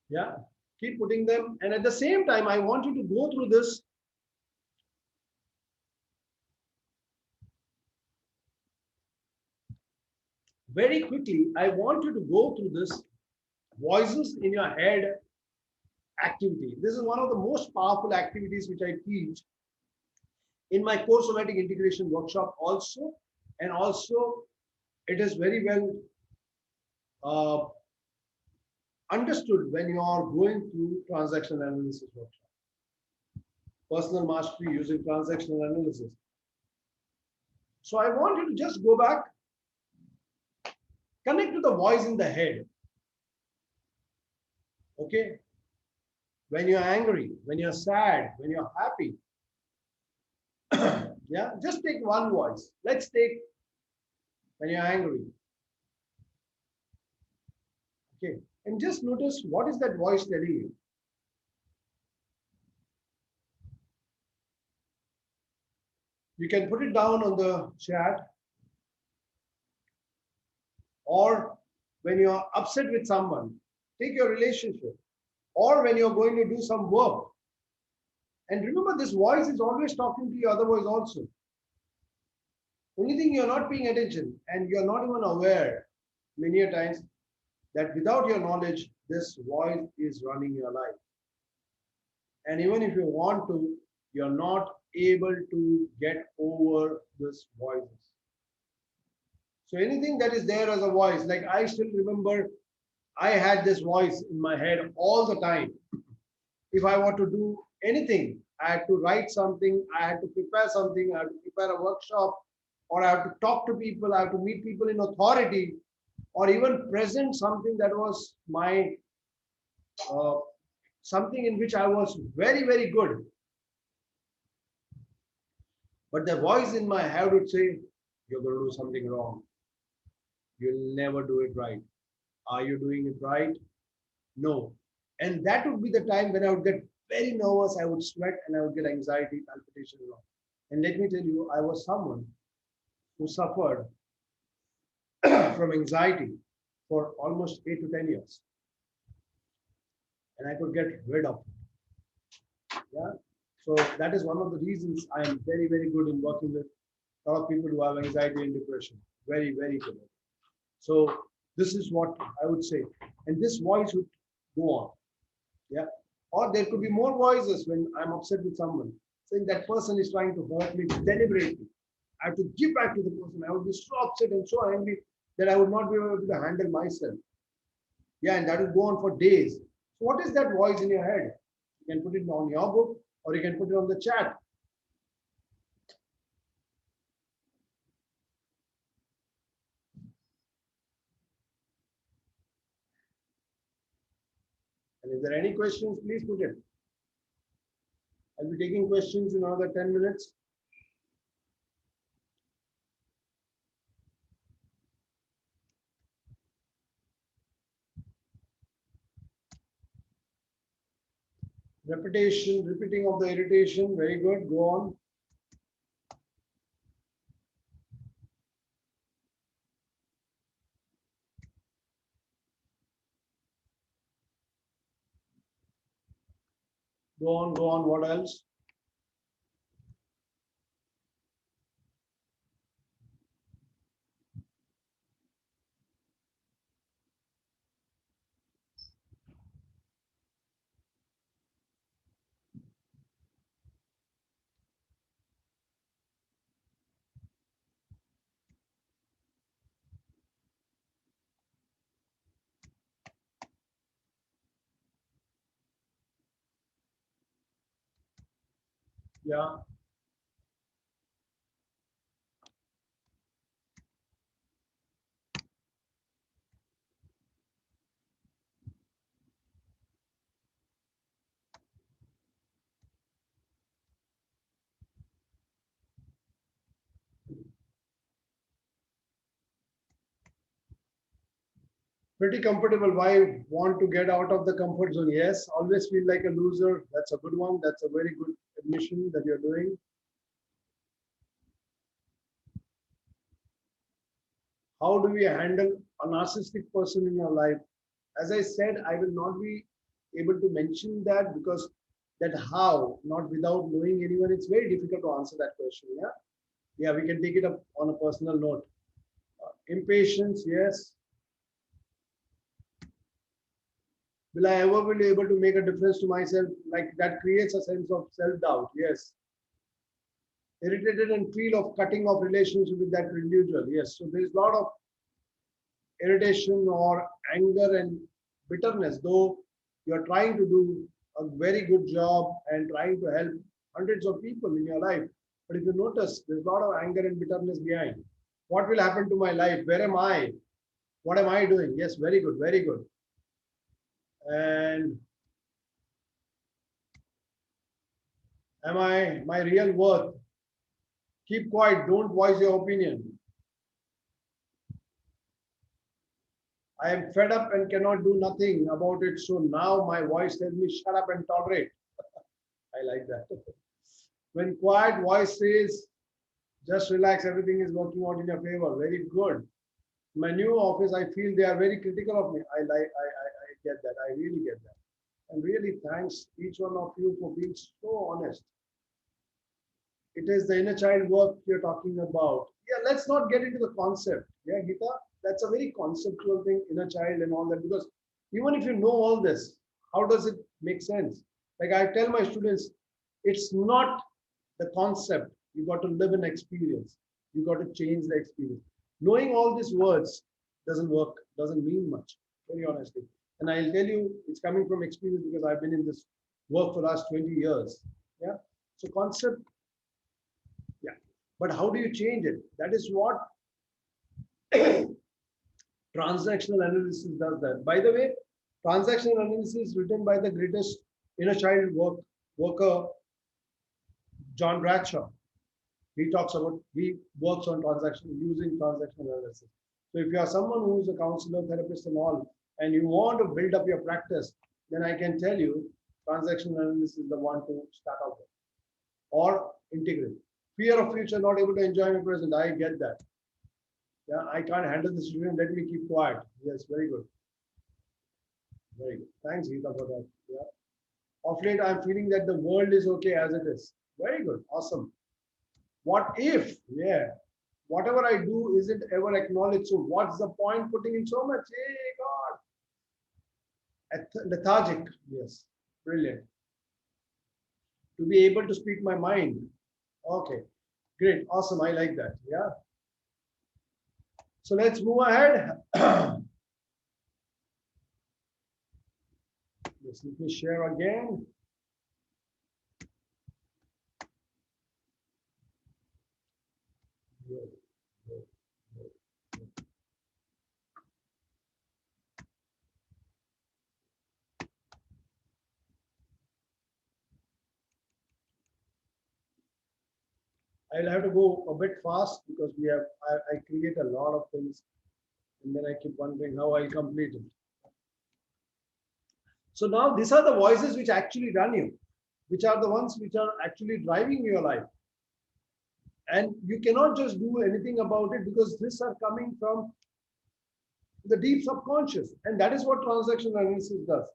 Yeah, keep putting them. And at the same time, I want you to go through this. Very quickly, I want you to go through this voices in your head activity. This is one of the most powerful activities which I teach in my core somatic integration workshop also. And also, it is very well understood when you are going through transactional analysis workshop. Personal mastery using transactional analysis. So I want you to just go back, connect to the voice in the head. Okay? When you're angry, when you're sad, when you're happy. Yeah, just take one voice. Let's take when you're angry. Okay, and just notice what is that voice telling you. You can put it down on the chat, or when you're upset with someone, take your relationship, or when you're going to do some work. And remember, this voice is always talking to your other voice also. Only thing you're not paying attention and you're not even aware many a times that without your knowledge, this voice is running your life. And even if you want to, you're not able to get over this voices. So anything that is there as a voice, like I still remember I had this voice in my head all the time. If I want to do anything, I had to write something, I had to prepare something, I had to prepare a workshop, or I have to talk to people, I have to meet people in authority, or even present something that was my uh, something in which I was very, very good. But the voice in my head would say, you're going to do something wrong. You'll never do it right. Are you doing it right? No. And that would be the time when I would get very nervous, I would sweat, and I would get anxiety, palpitation, and all. And let me tell you, I was someone who suffered from anxiety for almost 8 to 10 years. And I could get rid of it. Yeah. So that is one of the reasons I am very, very good in working with a lot of people who have anxiety and depression. Very, very good. So this is what I would say. And this voice would go on. Yeah. Or there could be more voices when I'm upset with someone, saying that person is trying to hurt me deliberately. I have to give back to the person. I would be so upset and so angry that I would not be able to handle myself. Yeah, and that will go on for days. So what is that voice in your head? You can put it on your book or you can put it on the chat. And if there are any questions, please put it. I'll be taking questions in another 10 minutes. Repetition, repeating of the irritation. Very good. Go on. Go on, go on. What else? Yeah. Pretty comfortable. Why want to get out of the comfort zone? Yes. Always feel like a loser. That's a good one. That's a very good admission that you're doing. How do we handle a narcissistic person in your life? As I said, I will not be able to mention that because that how, not without knowing anyone, it's very difficult to answer that question. Yeah. Yeah, we can take it up on a personal note. Impatience, yes. Will I ever be able to make a difference to myself? Like that creates a sense of self-doubt. Yes. Irritated and feel of cutting off relationship with that individual. Yes. So there is a lot of irritation or anger and bitterness, though you're trying to do a very good job and trying to help hundreds of people in your life. But if you notice, there's a lot of anger and bitterness behind. What will happen to my life? Where am I? What am I doing? Yes, very good, very good. And am I my real worth? Keep quiet, don't voice your opinion. I am fed up and cannot do nothing about it. So now my voice tells me, shut up and tolerate. I like that. When quiet voice says, Just relax. Everything is working out in your favor. Very good. My new office, I feel they are very critical of me. I get that. I really get that. And really thanks each one of you for being so honest. It is the inner child work you're talking about. Yeah, let's not get into the concept. Yeah, Gita, that's a very conceptual thing, inner child and all that. Because even if you know all this, how does it make sense? Like I tell my students, it's not the concept. You got to live an experience. You got to change the experience. Knowing all these words doesn't work, doesn't mean much, very honestly. And I'll tell you, it's coming from experience because I've been in this work for the last 20 years. Yeah. So concept, yeah. But how do you change it? That is what transactional analysis does that. By the way, transactional analysis is written by the greatest inner child worker, John Bradshaw. He talks about, he works on transaction using transactional analysis. So if you are someone who is a counselor, therapist and all, and you want to build up your practice, then I can tell you transactional analysis is the one to start out with. Or integrate. Fear of future, not able to enjoy my present. I get that. Yeah, I can't handle the situation. Let me keep quiet. Yes, very good. Very good. Thanks, Geeta, for that. Yeah. Of late, I'm feeling that the world is okay as it is. Very good. Awesome. What if? Yeah. Whatever I do isn't ever acknowledged. So what's the point putting in so much? Hey, God. Lethargic. Yes. Brilliant. To be able to speak my mind. Okay. Great. Awesome. I like that. Yeah. So let's move ahead. Yes, let me share again. I'll have to go a bit fast because I create a lot of things and then I keep wondering how I'll complete it. So now these are the voices which actually run you, which are the ones which are actually driving your life. And you cannot just do anything about it because these are coming from the deep subconscious. And that is what transactional analysis does.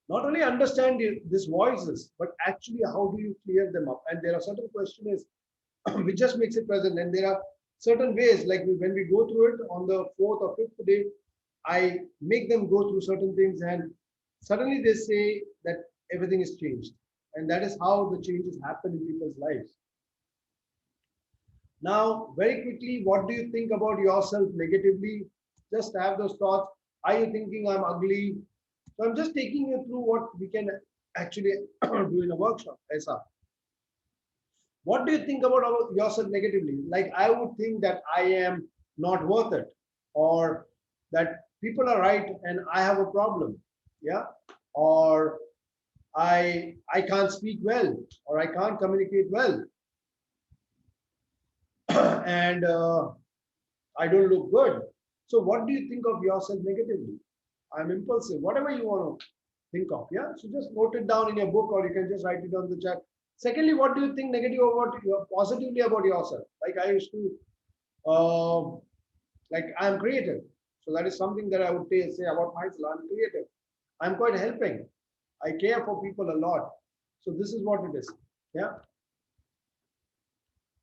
Not only understand these voices, but actually how do you clear them up? And there are certain questions which just makes it present. And there are certain ways, like when we go through it on the 4th or 5th day, I make them go through certain things and suddenly they say that everything is changed. And that is how the changes happen in people's lives. Now, very quickly, what do you think about yourself negatively? Just have those thoughts. Are you thinking I'm ugly? So I'm just taking you through what we can actually do in a workshop. Aisa. What do you think about yourself negatively? Like I would think that I am not worth it, or that people are right and I have a problem. Yeah. Or I can't speak well, or I can't communicate well. And I don't look good. So what do you think of yourself negatively? I'm impulsive, whatever you want to think of. Yeah. So just note it down in your book or you can just write it on the chat. Secondly, what do you think negative about positively about yourself? Like I used to, like I'm creative. So that is something that I would say about myself. I'm creative. I'm quite helping. I care for people a lot. So this is what it is. Yeah.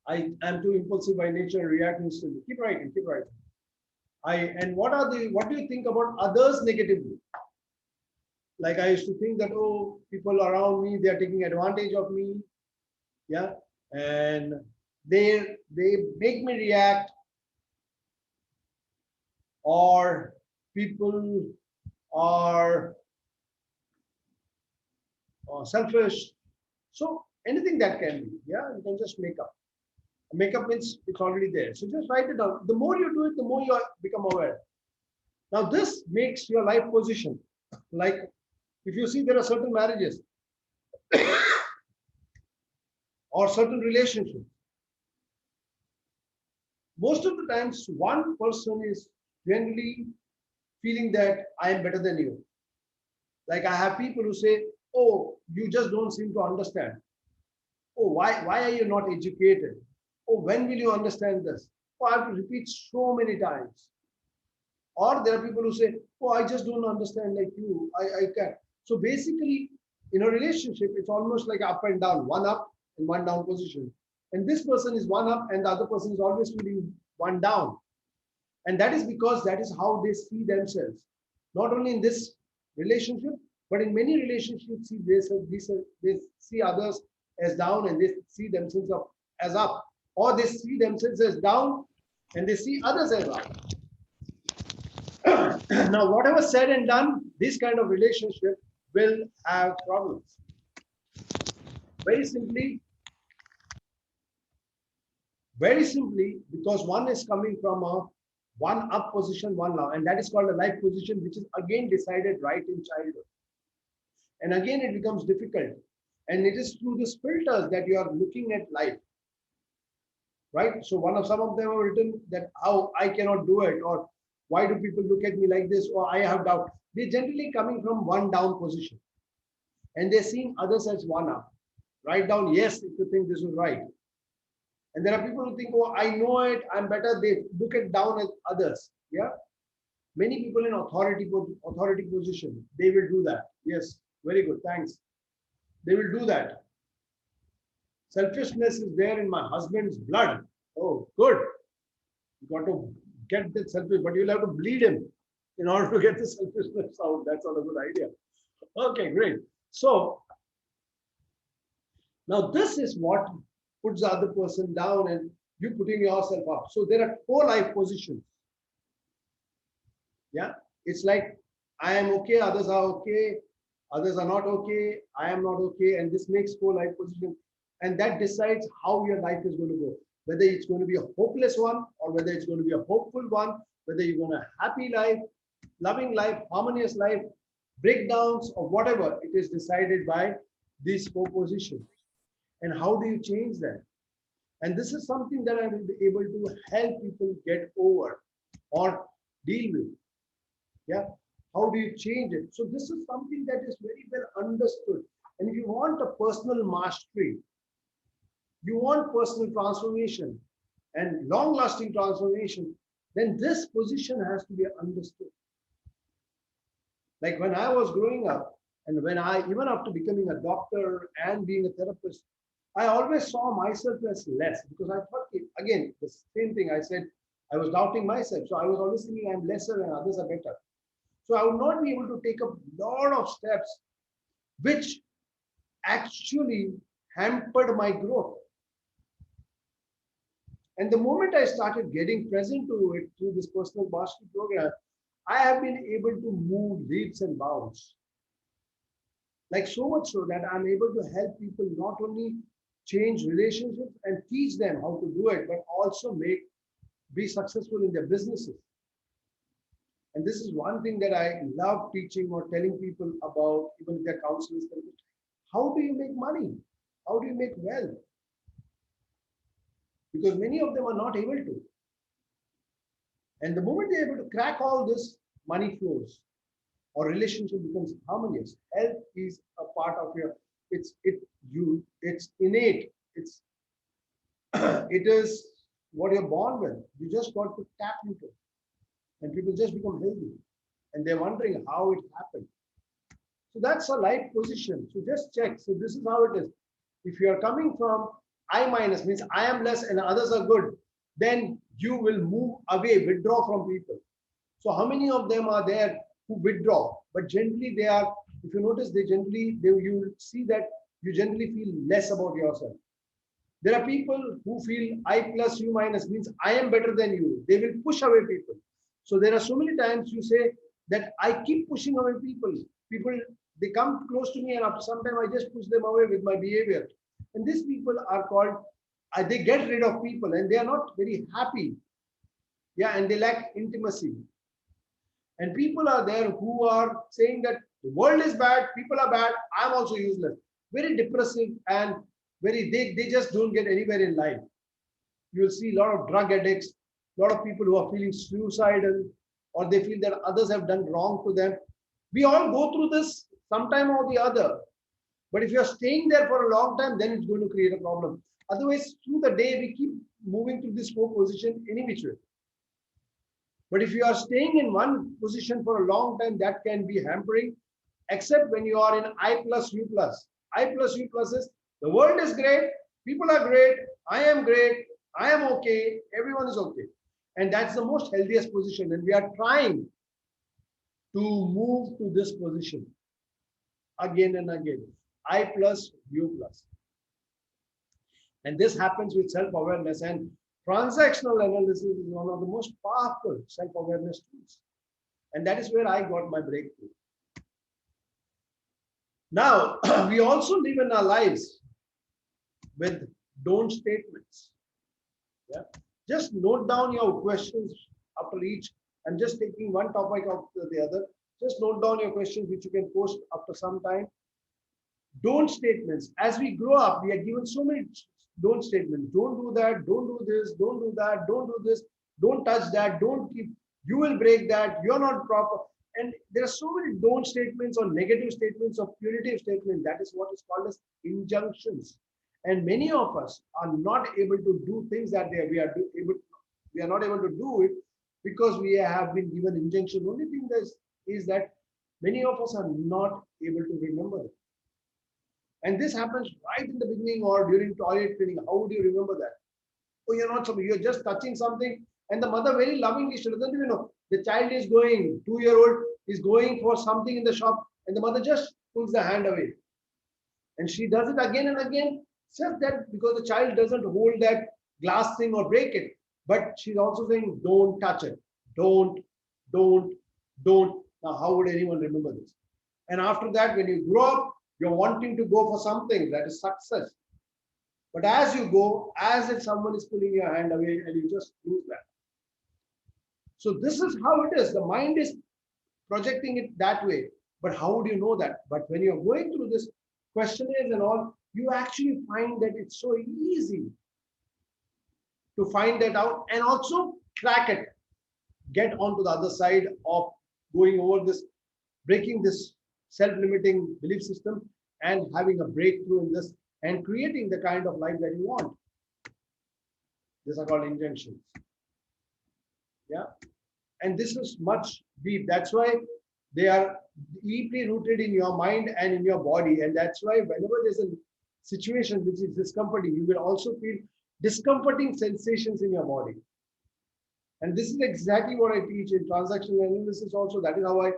I am too impulsive by nature and react instantly. Keep writing, keep writing. What do you think about others negatively? Like I used to think that, oh, people around me, they are taking advantage of me. Yeah. And they make me react, or people are selfish. So anything that can be, yeah, you can just make up. Makeup means it's already there. So just write it down. The more you do it, the more you become aware. Now this makes your life position. Like if you see there are certain marriages or certain relationships, most of the times one person is generally feeling that I am better than you. Like I have people who say, oh, you just don't seem to understand. Oh, why are you not educated? Oh, when will you understand this? Oh, I have to repeat so many times. Or there are people who say, oh, I just don't understand like you. I can't. So basically, in a relationship, it's almost like up and down, one up and one down position. And this person is one up and the other person is always feeling one down. And that is because that is how they see themselves. Not only in this relationship, but in many relationships, they see others as down and they see themselves up as up. Or they see themselves as down and they see others as up. Now, whatever said and done, this kind of relationship will have problems. Very simply, because one is coming from a one up position, one down, and that is called a life position, which is again decided right in childhood. And again, it becomes difficult. And it is through these filters that you are looking at life. Right? So some of them have written that how I cannot do it, or why do people look at me like this, or I have doubt. They're generally coming from one down position. And they're seeing others as one up. Write down yes if you think this is right. And there are people who think, oh, I know it, I'm better. They look at down at others. Yeah. Many people in authority position, they will do that. Yes, very good. Thanks. They will do that. Selfishness is there in my husband's blood. Oh, good. You got to get the selfish, but you'll have to bleed him in order to get the selfishness out. That's not a good idea. Okay, great. So now this is what puts the other person down and you putting yourself up. So there are 4 life positions. Yeah, it's like I am okay, others are okay, others are not okay, I am not okay, and this makes 4 life positions. And that decides how your life is going to go. Whether it's going to be a hopeless one or whether it's going to be a hopeful one, whether you're going to happy life, loving life, harmonious life, breakdowns or whatever, it is decided by these 4 positions. And how do you change that? And this is something that I will be able to help people get over or deal with. Yeah. How do you change it? So this is something that is very well understood. And if you want a personal mastery, you want personal transformation and long-lasting transformation, then this position has to be understood. Like when I was growing up, and when even after becoming a doctor and being a therapist, I always saw myself as less because I thought, again, the same thing I said, I was doubting myself. So I was always thinking I'm lesser and others are better. So I would not be able to take a lot of steps which actually hampered my growth. And the moment I started getting present to it through this personal mastery program, I have been able to move leaps and bounds. Like so much so that I'm able to help people not only change relationships and teach them how to do it, but also be successful in their businesses. And this is one thing that I love teaching or telling people about, even if they're counselors. How do you make money? How do you make wealth? Because many of them are not able to. And the moment they're able to crack all this, money flows or relationship becomes harmonious. Health is a part of it's innate. It is what you're born with. You just got to tap into it. And people just become healthy. And they're wondering how it happened. So that's a life position. So just check. So this is how it is. If you are coming from I minus, means I am less and others are good, then you will move away, withdraw from people. So how many of them are there who withdraw? But generally they are, if you notice, you see that you generally feel less about yourself. There are people who feel I plus you minus means I am better than you. They will push away people. So there are so many times you say that I keep pushing away people. People, they come close to me and after some time I just push them away with my behavior. And these people are called, they get rid of people and they are not very happy. Yeah, and they lack intimacy. And people are there who are saying that the world is bad, people are bad, I'm also useless. Very depressive and they just don't get anywhere in life. You'll see a lot of drug addicts, a lot of people who are feeling suicidal, or they feel that others have done wrong to them. We all go through this sometime or the other. But if you're staying there for a long time, then it's going to create a problem. Otherwise, through the day, we keep moving to this 4 position any which way. But if you are staying in one position for a long time, that can be hampering, except when you are in I plus U plus. I plus U plus is the world is great, people are great, I am great, I am okay, everyone is okay. And that's the most healthiest position. And we are trying to move to this position again and again. I plus U plus. And this happens with self-awareness, and transactional analysis is one of the most powerful self-awareness tools. And that is where I got my breakthrough. Now, we also live in our lives with don't statements. Yeah? Just note down your questions after each. I'm just taking one topic after the other. Just note down your questions, which you can post after some time. Don't statements. As we grow up, we are given so many don't statements. Don't do that. Don't do this. Don't do that. Don't do this. Don't touch that. Don't keep. You will break that. You're not proper. And there are so many don't statements or negative statements or punitive statements. That is what is called as injunctions. And many of us are not able to do things that we are not able to do it because we have been given injunction. Only thing is that many of us are not able to remember it. And this happens right in the beginning or during toilet cleaning. How would you remember that? Oh, you're just touching something, and the mother very lovingly, she doesn't even know. The child is going, 2-year-old is going for something in the shop, and the mother just pulls the hand away. And she does it again and again, just that because the child doesn't hold that glass thing or break it. But she's also saying, don't touch it. Don't. Now, how would anyone remember this? And after that, when you grow up, you're wanting to go for something that is success. But as you go, as if someone is pulling your hand away and you just lose that. So this is how it is. The mind is projecting it that way. But how would you know that? But when you're going through this questionnaires and all, you actually find that it's so easy to find that out and also crack it. Get onto the other side of going over this, breaking this self-limiting belief system and having a breakthrough in this and creating the kind of life that you want. These are called injunctions. Yeah. And this is much deep. That's why they are deeply rooted in your mind and in your body. And that's why whenever there's a situation which is discomforting, you will also feel discomforting sensations in your body. And this is exactly what I teach in transactional analysis also. That is how I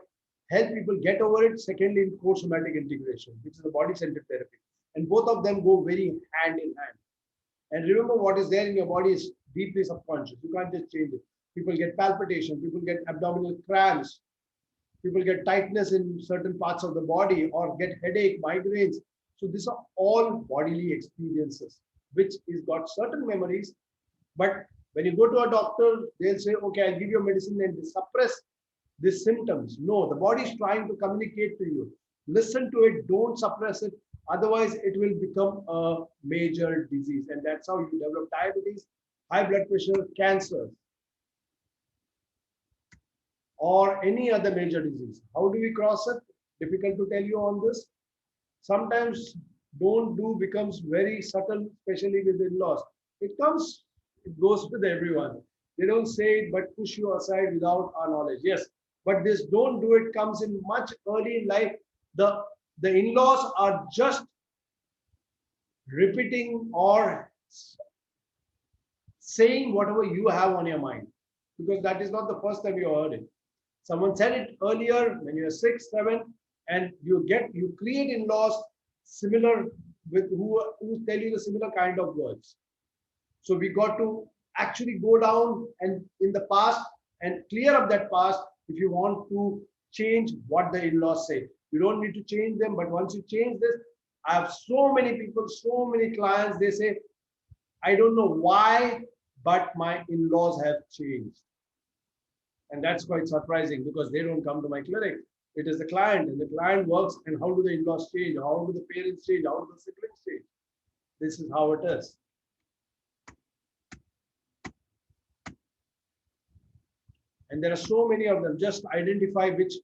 help people get over it. Secondly, in core somatic integration, which is the body-centered therapy. And both of them go very hand in hand. And remember, what is there in your body is deeply subconscious. You can't just change it. People get palpitation, people get abdominal cramps, people get tightness in certain parts of the body or get headache, migraines. So these are all bodily experiences, which is got certain memories. But when you go to a doctor, they'll say, okay, I'll give you a medicine and suppress these symptoms. No, the body is trying to communicate to you. Listen to it, don't suppress it. Otherwise, it will become a major disease. And that's how you develop diabetes, high blood pressure, cancer, or any other major disease. How do we cross it? Difficult to tell you on this. Sometimes don't do becomes very subtle, especially with in-laws. It goes with everyone. They don't say it, but push you aside without our knowledge. Yes, but this don't do it comes in much early in life. The in-laws are just repeating or saying whatever you have on your mind, because that is not the first time you heard it. Someone said it earlier when you were 6, 7, and you create in-laws similar with who tell you the similar kind of words. So we got to actually go down and in the past and clear up that past if you want to change what the in-laws say. You don't need to change them, but once you change this, I have so many people, so many clients, they say, I don't know why, but my in-laws have changed. And that's quite surprising because they don't come to my clinic. It is the client, and the client works. And how do the in-laws change? How do the parents change? How do the siblings change? This is how it is. And there are so many of them. Just identify which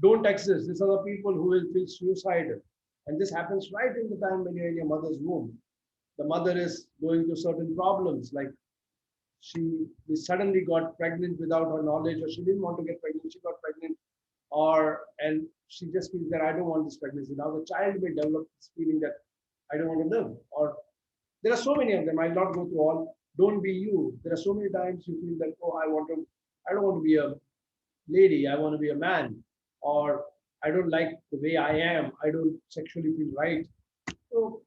don't exist. These are the people who will feel suicidal And this happens right in the time when you're in your mother's womb. The mother is going through certain problems, like she suddenly got pregnant without her knowledge, or she didn't want to get pregnant, she got pregnant, and she just feels that I don't want this pregnancy. Now the child may develop this feeling that I don't want to live. Or there are so many of them. I'll not go through all. Don't be you. There are so many times you feel that, oh, I don't want to be a lady, I want to be a man, or I don't like the way I am, I don't sexually feel right. So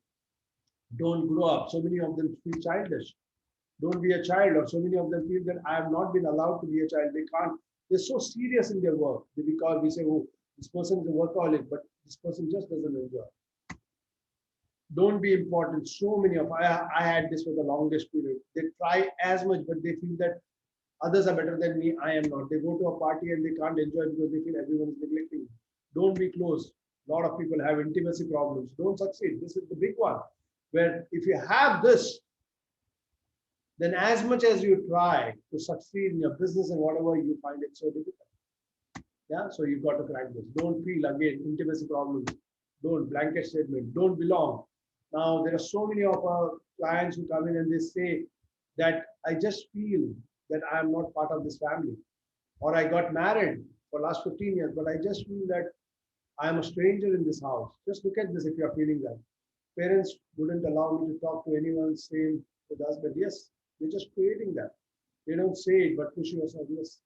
don't grow up. So many of them feel childish. Don't be a child, or so many of them feel that I have not been allowed to be a child. They can't, they're so serious in their work because we say, oh, this person is a workaholic, but this person just doesn't enjoy. Don't be important. So many of I had this for the longest period. They try as much, but they feel that others are better than me. I am not. They go to a party and they can't enjoy because they feel everyone is neglecting. Don't be close. A lot of people have intimacy problems. Don't succeed. This is the big one. Where if you have this, then as much as you try to succeed in your business and whatever, you find it so difficult. Yeah, so you've got to crack this. Don't feel again intimacy problems. Don't blanket statement. Don't belong. Now there are so many of our clients who come in and they say that I just feel that I am not part of this family, or I got married for last 15 years, but I just feel that I am a stranger in this house. Just look at this if you are feeling that. Parents wouldn't allow me to talk to anyone same with us, but yes, they're just creating that. They don't say it, but push yourself. Yes,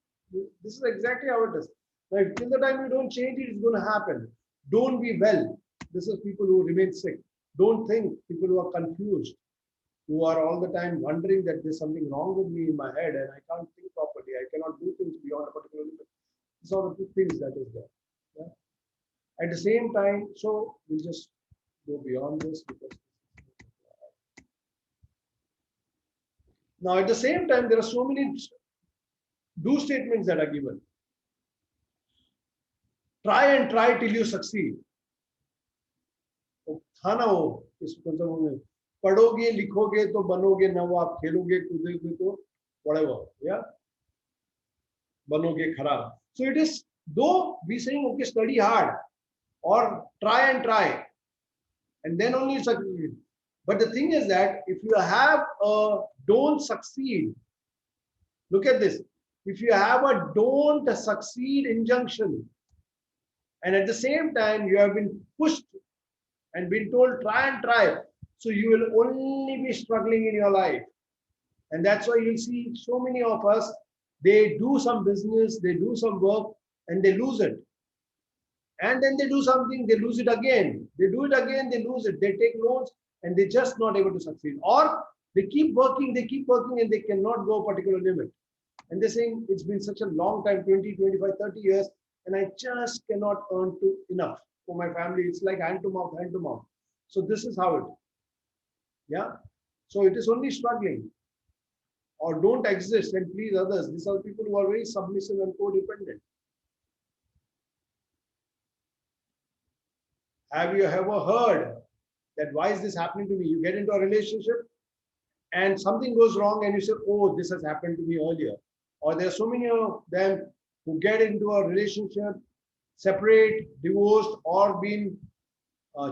this is exactly how it is. Now, till the time you don't change it, it's going to happen. Don't be well. This is people who remain sick. Don't think, people who are confused, who are all the time wondering that there's something wrong with me in my head and I can't think properly. I cannot do things beyond a particular limit. These are the two things that is there. Yeah? At the same time, so we'll just go beyond this because now at the same time there are so many do statements that are given. Try and try till you succeed. था ना वो इस पढ़ोगे लिखोगे तो बनोगे ना वो आप खेलोगे कूदोगे तो whatever, yeah, बनोगे खराब. So it is, though we saying okay, study hard or try and then only succeed. But the thing is that if you have a don't succeed, look at this. If you have a don't succeed injunction, and at the same time you have been pushed and been told try and try, so you will only be struggling in your life. And that's why you see so many of us, they do some business, they do some work, and they lose it. And then they do something, they lose it again. They do it again, they lose it. They take loans, and they're just not able to succeed. Or they keep working, and they cannot go a particular limit. And they're saying, it's been such a long time, 20, 25, 30 years, and I just cannot earn enough for my family. It's like hand to mouth, hand to mouth. So this is how it is. Yeah. So it is only struggling or don't exist and please others. These are people who are very submissive and codependent. Have you ever heard that why is this happening to me? You get into a relationship and something goes wrong and you say, oh, this has happened to me earlier. Or there are so many of them who get into a relationship, separate, divorced, or been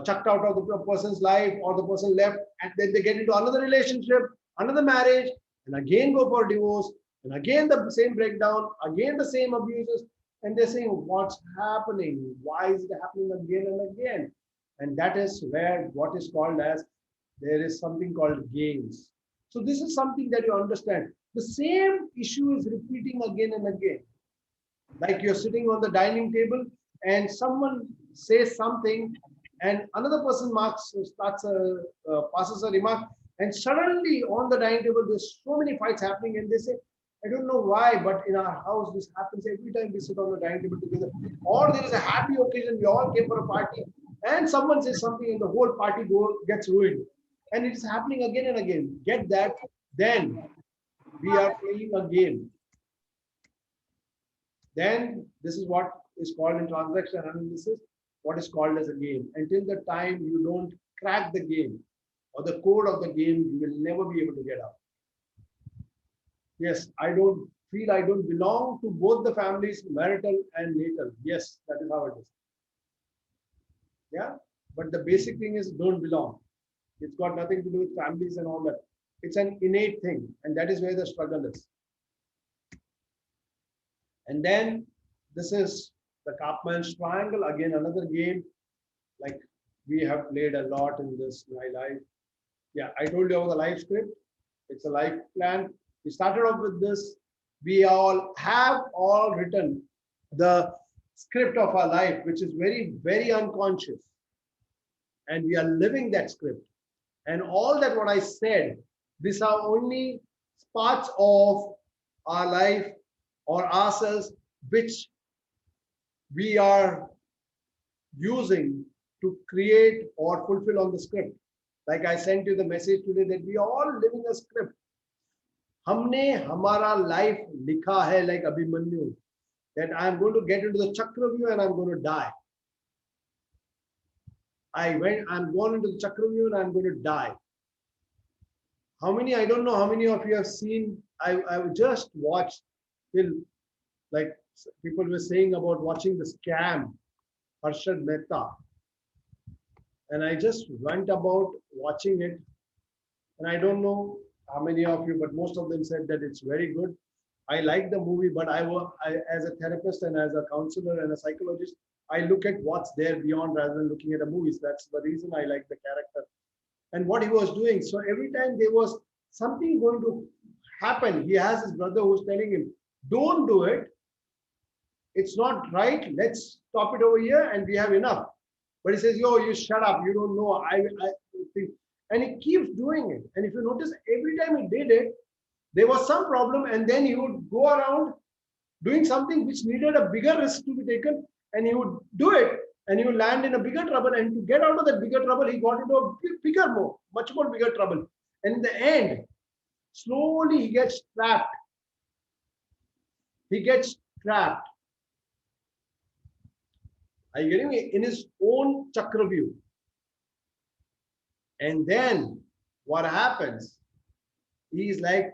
chucked out of the person's life, or the person left, and then they get into another relationship, another marriage, and again go for divorce, and again the same breakdown, again the same abuses, and they're saying, what's happening? Why is it happening again and again? And that is where what is called as, there is something called gains. So this is something that you understand. The same issue is repeating again and again. Like you're sitting on the dining table and someone says something and another person passes a remark, and suddenly on the dining table there's so many fights happening, and they say, I don't know why, but in our house this happens every time we sit on the dining table together. Or there is a happy occasion, we all came for a party, and someone says something and the whole party gets ruined. And it is happening again and again. Get that? Then we are playing a game. Then this is what is called in transaction analysis, what is called as a game. Until the time you don't crack the game or the code of the game, you will never be able to get out. Yes, I don't feel I don't belong to both the families, marital and natal. Yes, that is how it is. Yeah. but the basic thing is don't belong. It's got nothing to do with families and all that. It's an innate thing, and that is where the struggle is. And then this is the Kaufman's triangle, again another game. Like we have played a lot in this my life. Yeah, I told you about the life script. It's a life plan. We started off with this. We all have all written the script of our life, which is very, very unconscious. And we are living that script. And all that what I said, these are only parts of our life or ourselves, which we are using to create or fulfill on the script. Like I sent you the message today that we are all living a script. हमने हमारा life लिखा है like Abhimanyu, that I am going to get into the Chakravyuh and I'm going to die. I'm going into the Chakravyuh and I'm going to die. How many, I don't know how many of you have seen, I just watched till, like people were saying about watching the scam, Harshad Mehta. And I just went about watching it. And I don't know how many of you, but most of them said that it's very good. I like the movie, but I as a therapist and as a counselor and a psychologist, I look at what's there beyond rather than looking at the movies. That's the reason I like the character and what he was doing. So every time there was something going to happen, he has his brother who's telling him, don't do it. It's not right. Let's stop it over here and we have enough. But he says, yo, you shut up. You don't know. I think. And he keeps doing it. And if you notice, every time he did it, there was some problem. And then he would go around doing something which needed a bigger risk to be taken. And he would do it. And he would land in a bigger trouble. And to get out of that bigger trouble, he got into a much more bigger trouble. And in the end, slowly he gets trapped. He gets trapped. Are you getting me? In his own Chakravyuh. And then what happens? He's like,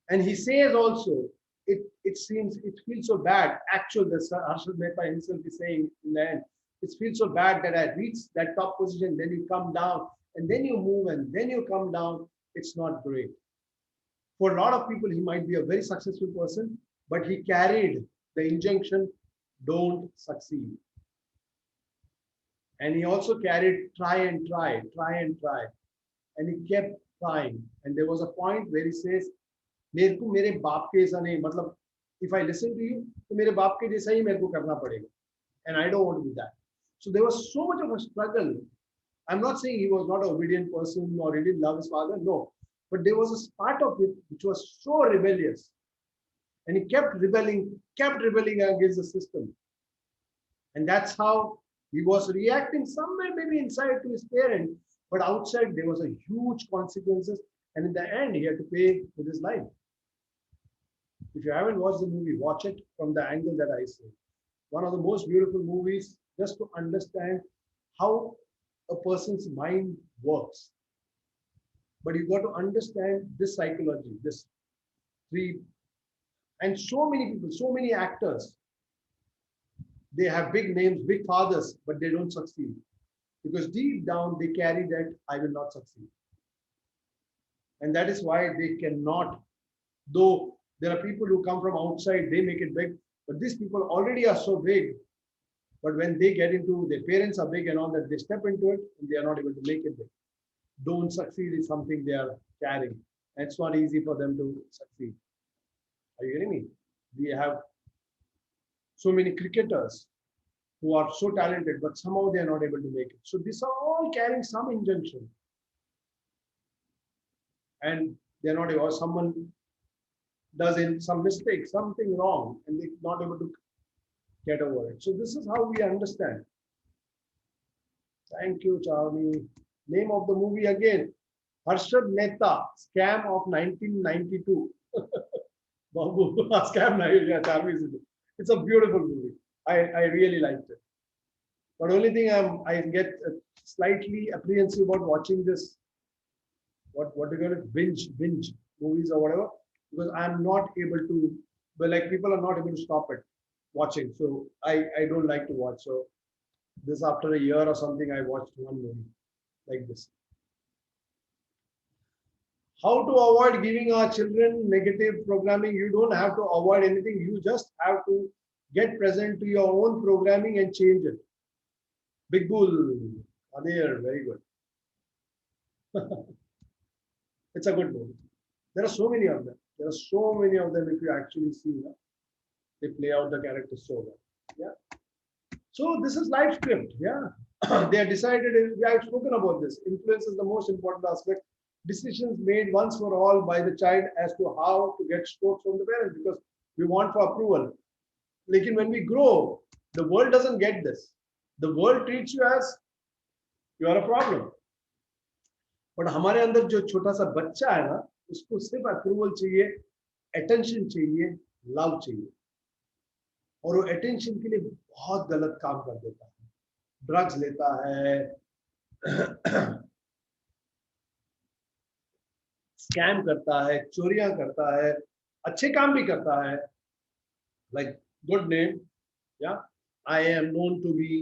and he says also, it feels so bad. Actually, the Harshad Mehta himself is saying in the end, it feels so bad that I reach that top position, then you come down, and then you move, and then you come down. It's not great. For a lot of people, he might be a very successful person, but he carried the injunction, don't succeed. And he also carried try and try, try and try. And he kept trying. And there was a point where he says, मेरे को मेरे बाप के ऐसा नहीं, मतलब if I listen to you, तो मेरे बाप के जैसा ही मेरे को करना पड़ेगा. And I don't want to be that. So there was so much of a struggle. I'm not saying he was not an obedient person or he didn't love his father, no. But there was a part of it which was so rebellious. And he kept rebelling against the system. And that's how he was reacting somewhere maybe inside to his parents, but outside there was a huge consequences. And in the end, he had to pay with his life. If you haven't watched the movie, watch it from the angle that I say. One of the most beautiful movies, just to understand how a person's mind works. But you've got to understand this psychology, this three, and so many people, so many actors, they have big names, big fathers, but they don't succeed. Because deep down, they carry that, I will not succeed. And that is why they cannot, though there are people who come from outside, they make it big, but these people already are so big. But when they get into, their parents are big and all that, they step into it and they are not able to make it big. Don't succeed is something they are carrying. And it's not easy for them to succeed. Are you getting me? We have so many cricketers who are so talented, but somehow they are not able to make it. So these are all carrying some injunction. And they're not able, or someone does in some mistake, something wrong, and they're not able to get over it. So this is how we understand. Thank you, Charmi. Name of the movie again, Harshad Mehta, Scam of 1992. Babu, Scam, yeah, Charmi. It's a beautiful movie. I really liked it. But only thing I get slightly apprehensive about watching this, what do you call it, binge movies or whatever, because I'm not able to, but like people are not able to stop it watching. So I don't like to watch. So This after a year or something, I watched one movie like this. How to avoid giving our children negative programming? You don't have to avoid anything. You just have to get present to your own programming and change it. Big Bull, Adir, very good. It's a good movie. There are so many of them. There are so many of them. If you actually see, they play out the characters so well. Yeah. So this is life script. Yeah. They are decided. We have spoken about this. Influence is the most important aspect. Decisions made once for all by the child as to how to get support from the parents because we want for approval. Like when we grow, the world doesn't get this. The world treats you as you are a problem. But हमारे अंदर जो छोटा सा बच्चा है ना उसको सिर्फ अप्रूवल चाहिए अटेंशन चाहिए लव चाहिए और वो अटेंशन के लिए बहुत गलत काम कर देता है ड्रग्स लेता है स्कैम करता है चोरियां करता है अच्छे काम भी करता है लाइक गुड नेम या I am known to be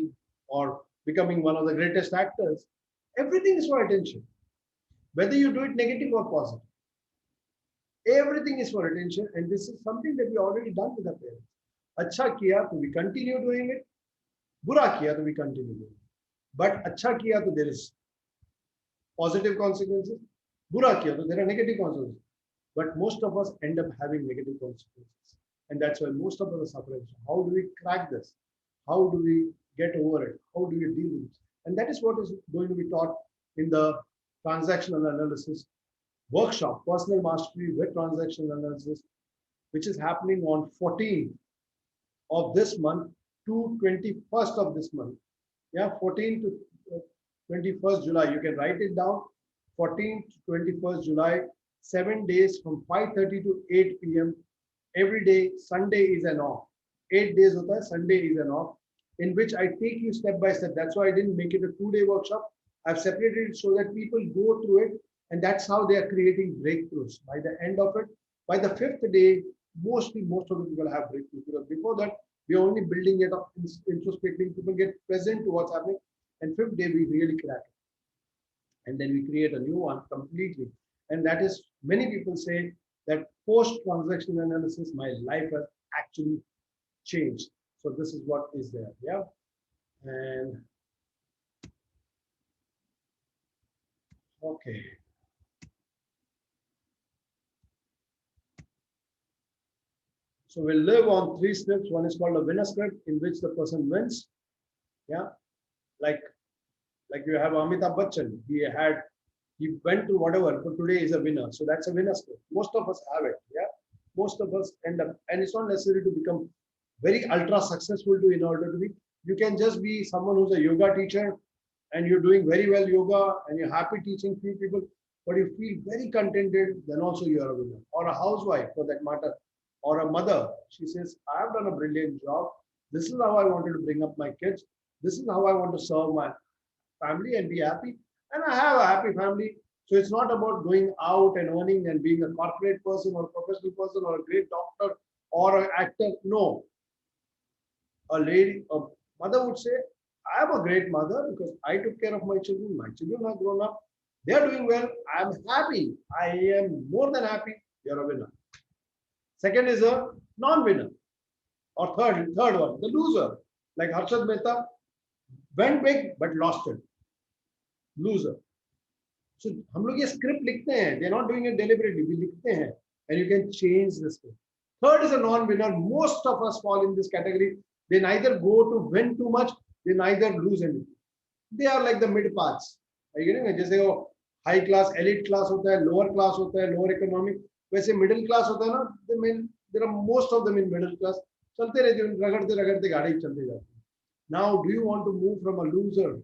और becoming one of the greatest actors everything is for attention whether you do it negative or positive. Everything is for attention, and this is something that we already done with our parents. अच्छा किया तो we continue doing it. बुरा किया तो we continue doing it. But अच्छा किया तो there is positive consequences. बुरा किया तो there are negative consequences. But most of us end up having negative consequences, and that's why most of us are suffering. How do we crack this? How do we get over it? How do we deal with it? And that is what is going to be taught in the transactional analysis workshop, personal mastery with transactional analysis, which is happening on 14th of this month to 21st of this month. Yeah, 14th to 21st July. You can write it down. 14th to 21st July, 7 days from 5:30 to 8 p.m. Every day, Sunday is an off. 8 days hota hai, Sunday is an off, in which I take you step by step. That's why I didn't make it a 2-day workshop. I've separated it so that people go through it, and that's how they are creating breakthroughs. By the end of it, by the 5th day, most of the people have breakthroughs. Because before that, we are only building it up, introspecting. People get present to what's happening, and 5th day we really crack it, and then we create a new one completely. And that is many people say that post-transactional analysis, my life has actually changed. So this is what is there. Yeah, and okay. So we'll live on 3 scripts. One is called a winner script, in which the person wins. Yeah, like you have Amitabh Bachchan. He went to whatever, but today is a winner. So that's a winner script. Most of us have it. Yeah, most of us end up, and it's not necessary to become very ultra successful to in order to be. You can just be someone who's a yoga teacher, and you're doing very well yoga, and you're happy teaching few people, but you feel very contented. Then also you are a winner, or a housewife for that matter, or a mother. She says, I have done a brilliant job. This is how I wanted to bring up my kids. This is how I want to serve my family and be happy. And I have a happy family. So it's not about going out and earning and being a corporate person or a professional person or a great doctor or an actor. No. A mother would say, I am a great mother because I took care of my children. My children are grown up. They are doing well. I am happy. I am more than happy. You're a winner. Second is a non-winner. Or third one, the loser. Like Harshad Mehta went big but lost it. Loser. So हम लोग ये script लिखते हैं. They're not doing it deliberately. We लिखते हैं, and you can change the script. Third is a non-winner. Most of us fall in this category. They neither go to win too much. They neither lose anything. They are like the mid parts. Are you getting it? जैसे वो high class, elite class होता है, lower class होता है, lower economic. वैसे middle class होता है ना. There are most of them in middle class. चलते रहते हैं, रगड़ते गाड़ी चलते जाते हैं. Now, do you want to move from a loser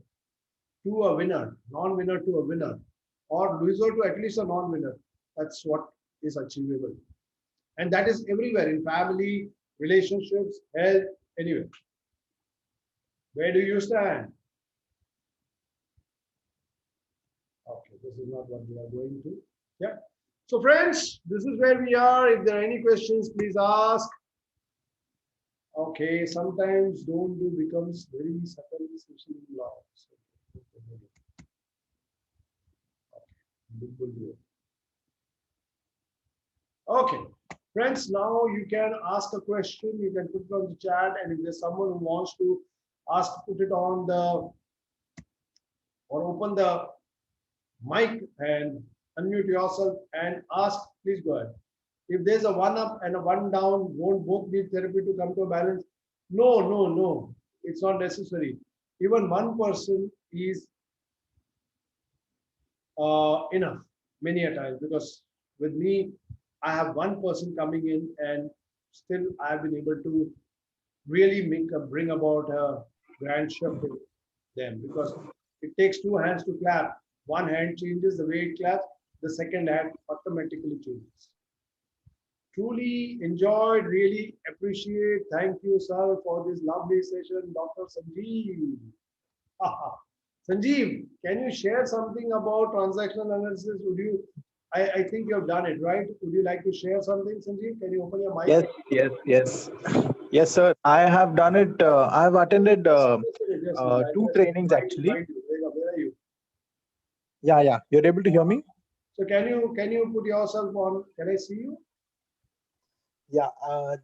to a winner, non-winner to a winner, or loser to at least a non-winner? That's what is achievable. And that is everywhere, in family, relationships, health, anywhere. Where do you stand? Okay, this is not what we are going to. Yeah. So friends, this is where we are. If there are any questions, please ask. Okay. Okay, sometimes don't do becomes very subtle social law. Okay, friends, now you can ask a question, you can put it on the chat, and if there's someone who wants to ask, put it on the or open the mic and unmute yourself and ask, please go ahead. If there's a one up and a one down, won't both need therapy to come to a balance? No, no, no. It's not necessary. Even one person is enough many a time, because with me, I have one person coming in and still I've been able to really bring about a grand shift in them, because it takes two hands to clap. One hand changes the way it claps, the second hand automatically changes. Truly enjoyed, really appreciate. Thank you, sir, for this lovely session, Dr. Sanjeev. Sanjeev, can you share something about transactional analysis? Would you? I think you have done it, right? Would you like to share something, Sanjeev? Can you open your mic? Yes, yes, yes. Yes, sir. I have done it. I've attended two trainings actually. Where are you? Yeah, yeah. You're able to hear me? So can you put yourself on? Can I see you? Yeah.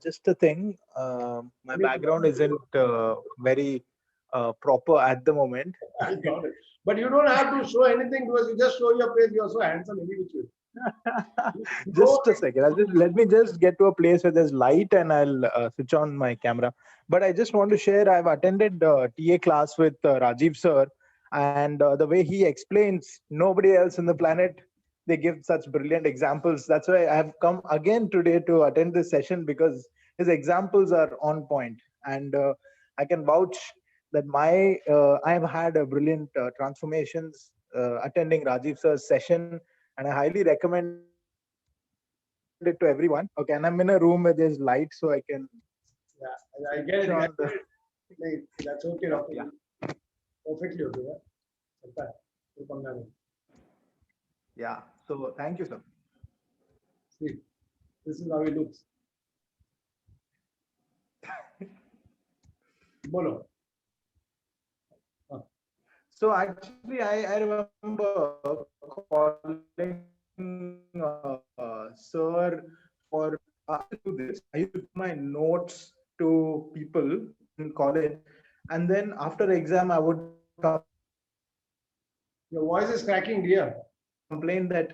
Just a thing. My background isn't very proper at the moment. I got it. But you don't have to show anything to us. You just show your face. You're so handsome, any which way. Just a second. Let me just get to a place where there's light and I'll switch on my camera. But I just want to share. I've attended TA class with Rajiv sir, and the way he explains, nobody else in the planet they give such brilliant examples. That's why I've come again today to attend this session, because his examples are on point, and I can vouch that I've had a brilliant transformations attending Rajiv sir's session, and I highly recommend it to everyone. Okay, and I'm in a room where there's light, so I can. Yeah, I get it. I get it. That's okay, Doctor. Yeah. Perfectly okay. Yeah. Yeah. So thank you, sir. See, this is how he looks. Bolo. So actually, I remember calling sir for. I used to do this. I used to give my notes to people in college, and then after exam, I would Your voice is cracking, dear. complain that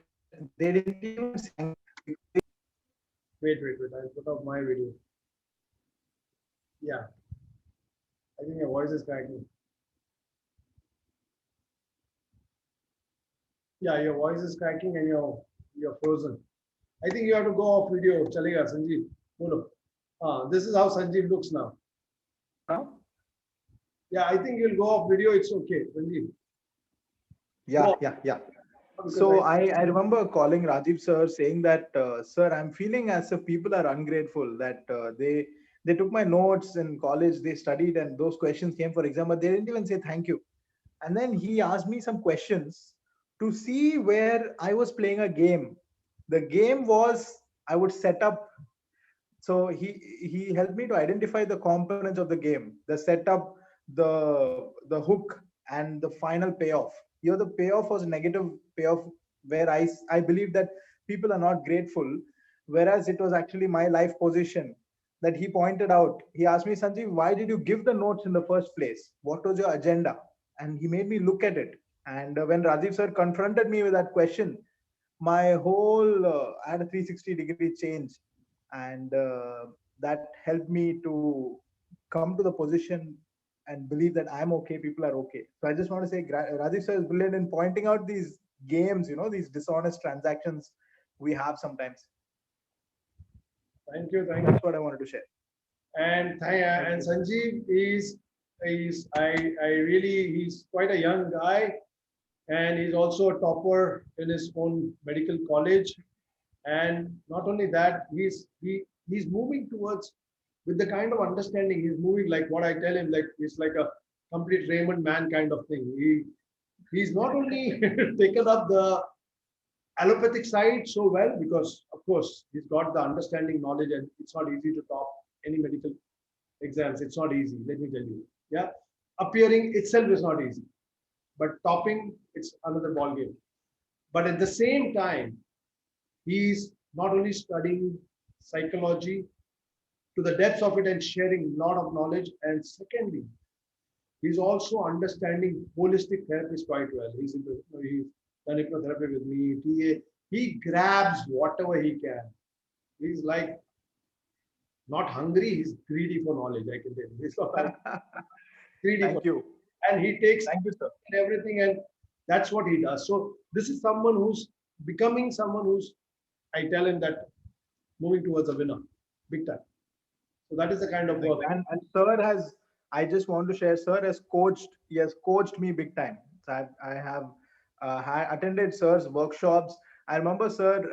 they didn't even say. Wait. I'll put off my video. Yeah. I think your voice is cracking. Yeah, your voice is cracking and you're frozen. I think you have to go off video. Chalega, Sanjeev. Bolo. This is how Sanjeev looks now. Now? Yeah, I think you'll go off video. It's okay, Sanjeev. Yeah. So I remember calling Rajiv sir saying that, sir, I'm feeling as if people are ungrateful, that they took my notes in college, they studied, and those questions came for exam, but they didn't even say thank you. And then he asked me some questions to see where I was playing a game. The game was I would set up. So he helped me to identify the components of the game, the setup, the hook, and the final payoff. Here the payoff was negative payoff, where I believe that people are not grateful, whereas it was actually my life position that he pointed out. He asked me, Sanjeev, why did you give the notes in the first place? What was your agenda? And he made me look at it. And when Rajiv sir confronted me with that question, my whole I had a 360-degree change, and that helped me to come to the position and believe that I'm okay, people are okay. So I just want to say Rajiv sir is brilliant in pointing out these games, these dishonest transactions we have sometimes. Thank you. That's what I wanted to share. And Sanjeev is he's quite a young guy, and he's also a topper in his own medical college. And not only that, he's moving towards, with the kind of understanding he's moving, like what I tell him, like it's like a complete Raymond man kind of thing. He's not only taken up the allopathic side so well, because of course he's got the understanding knowledge, and it's not easy to top any medical exams. It's not easy, let me tell you. Yeah. Appearing itself is not easy, but topping, it's another ball game. But at the same time, he's not only studying psychology to the depths of it and sharing a lot of knowledge. And secondly, he's also understanding holistic therapies quite well. He's done hypnotherapy with me, TA. He grabs whatever he can. He's like not hungry, he's greedy for knowledge, I can tell you. He's not greedy for, Thank you. and he takes Thank you, sir. everything, and that's what he does. So this is someone who's becoming someone who's, I tell him that moving towards a winner, big time. So that is the kind of work. And sir has, I just want to share, sir has coached, he has coached me big time. So I have attended sir's workshops. I remember, sir,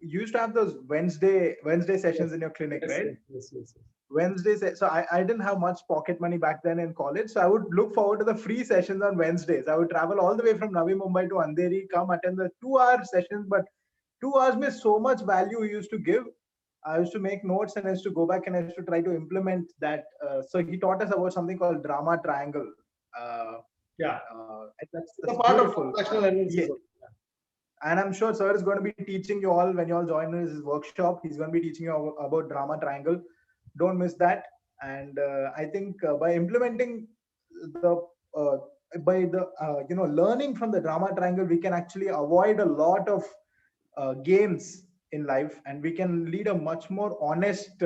you used to have those Wednesday sessions in your clinic, Yes, right? yes. Wednesdays. So I didn't have much pocket money back then in college. So I would look forward to the free sessions on Wednesdays. I would travel all the way from Navi Mumbai to Andheri, come attend the 2-hour sessions. But 2 hours में so much value he used to give. I used to make notes and I used to go back and I used to try to implement that. So he taught us about something called drama triangle. Yeah. That's It's a part of beautiful. professional analysis. Yeah. And I'm sure sir is going to be teaching you all when you all join his workshop. He's going to be teaching you about drama triangle. Don't miss that. And I think by implementing the learning from the drama triangle, we can actually avoid a lot of gains in life, and we can lead a much more honest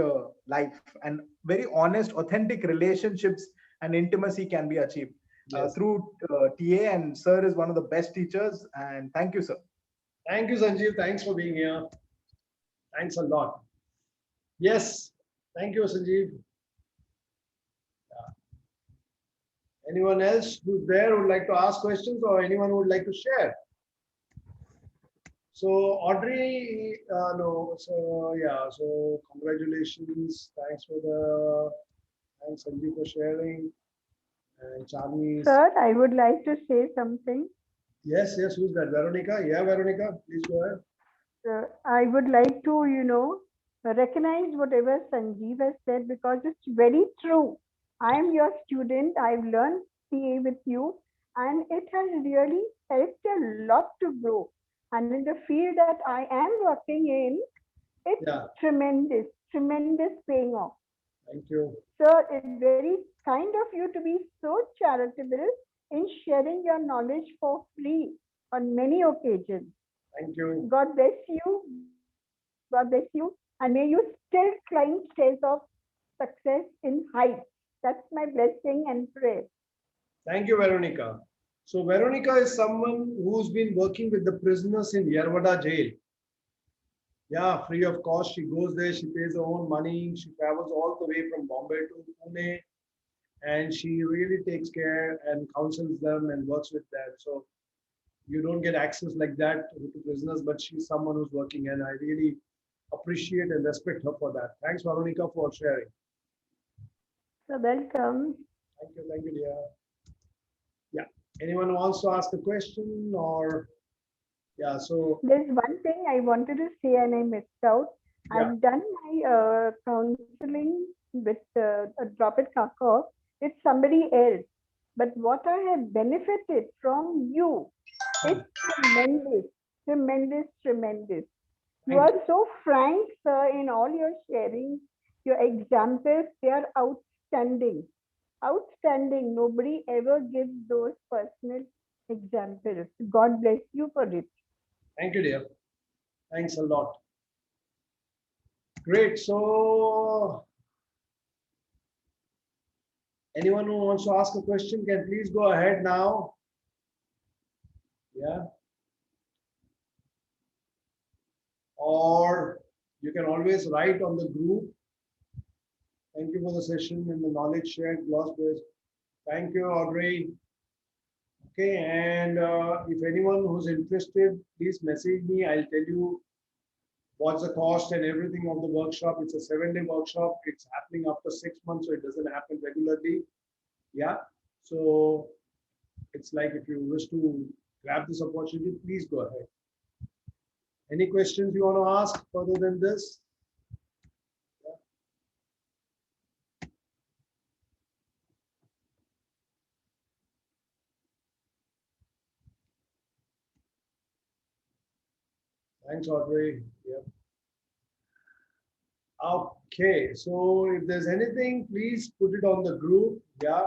life, and very honest, authentic relationships and intimacy can be achieved through TA. And sir is one of the best teachers. And thank you, sir. Thank you, Sanjeev. Thanks for being here. Thanks a lot. Yes. Thank you, Sanjeev. Anyone else who's there would like to ask questions, or anyone who would like to share? So Audrey, no. So yeah. So congratulations. Thanks Sanjeev for sharing. And Charmi. Sir, I would like to say something. Yes. Who's that? Veronica? Yeah, Veronica. Please go ahead. I would like to, recognize whatever Sanjeev has said, because it's very true. I am your student. I've learned PA with you, and it has really helped a lot to grow. And in the field that I am working in, it's tremendous paying off. Thank you. Sir, it's very kind of you to be so charitable in sharing your knowledge for free on many occasions. Thank you. God bless you. God bless you. And may you still climb stairs of success in heights. That's my blessing and prayer. Thank you, Veronica. So Veronica is someone who's been working with the prisoners in Yerwada jail. Yeah, free of cost. She goes there, she pays her own money, she travels all the way from Bombay to Pune, and she really takes care and counsels them and works with them. So you don't get access like that to prisoners, but she's someone who's working, and I really appreciate and respect her for that. Thanks, Veronica, for sharing. So welcome. Thank you, dear. Yeah. Anyone who wants to ask a question, or yeah, so there's one thing I wanted to say and I missed out. Yeah. I've done my counseling with Dropit Kakov with somebody else. But what I have benefited from you is tremendous. You are so frank, sir, in all your sharing. Your examples, they are outstanding. Nobody ever gives those personal examples. God bless you for it. Thank you, dear. Thanks a lot. Great. So anyone who wants to ask a question can please go ahead now. Yeah. Or you can always write on the group. Thank you for the session and the knowledge shared, gloss based. Thank you, Audrey. Okay, and if anyone who's interested, please message me. I'll tell you what's the cost and everything of the workshop. It's a 7-day workshop. It's happening after 6 months, so it doesn't happen regularly. Yeah, so it's like if you wish to grab this opportunity, please go ahead. Any questions you want to ask further than this? Thanks, Audrey. Yep. Okay, so if there's anything, please put it on the group. Yeah.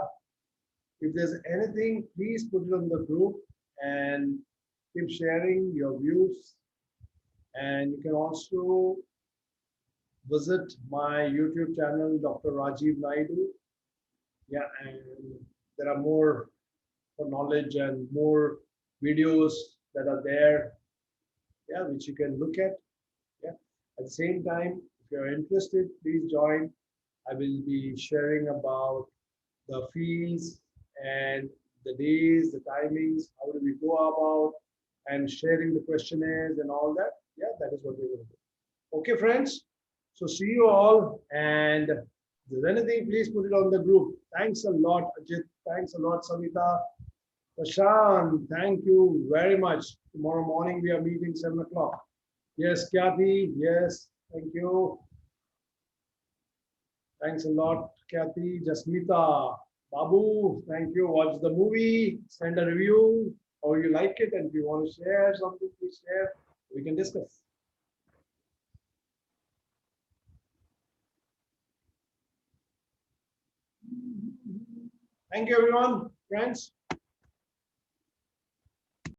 If there's anything, please put it on the group and keep sharing your views. And you can also visit my YouTube channel, Dr. Rajiv Naidu. Yeah, and there are more for knowledge and more videos that are there, yeah, which you can look at. Yeah. At the same time, if you're interested, please join. I will be sharing about the fees and the days, the timings, how do we go about, and sharing the questionnaires and all that. Yeah, that is what we're going to do. Okay, friends. So see you all. And if there's anything, please put it on the group. Thanks a lot, Ajit. Thanks a lot, Savita. Prashant, thank you very much. Tomorrow morning we are meeting 7 o'clock. Yes, Kathy. Yes, thank you. Thanks a lot, Kathy. Jasmita, Babu, thank you. Watch the movie, send a review, how you like it, and if you want to share something, please share. We can discuss. Thank you, everyone, friends.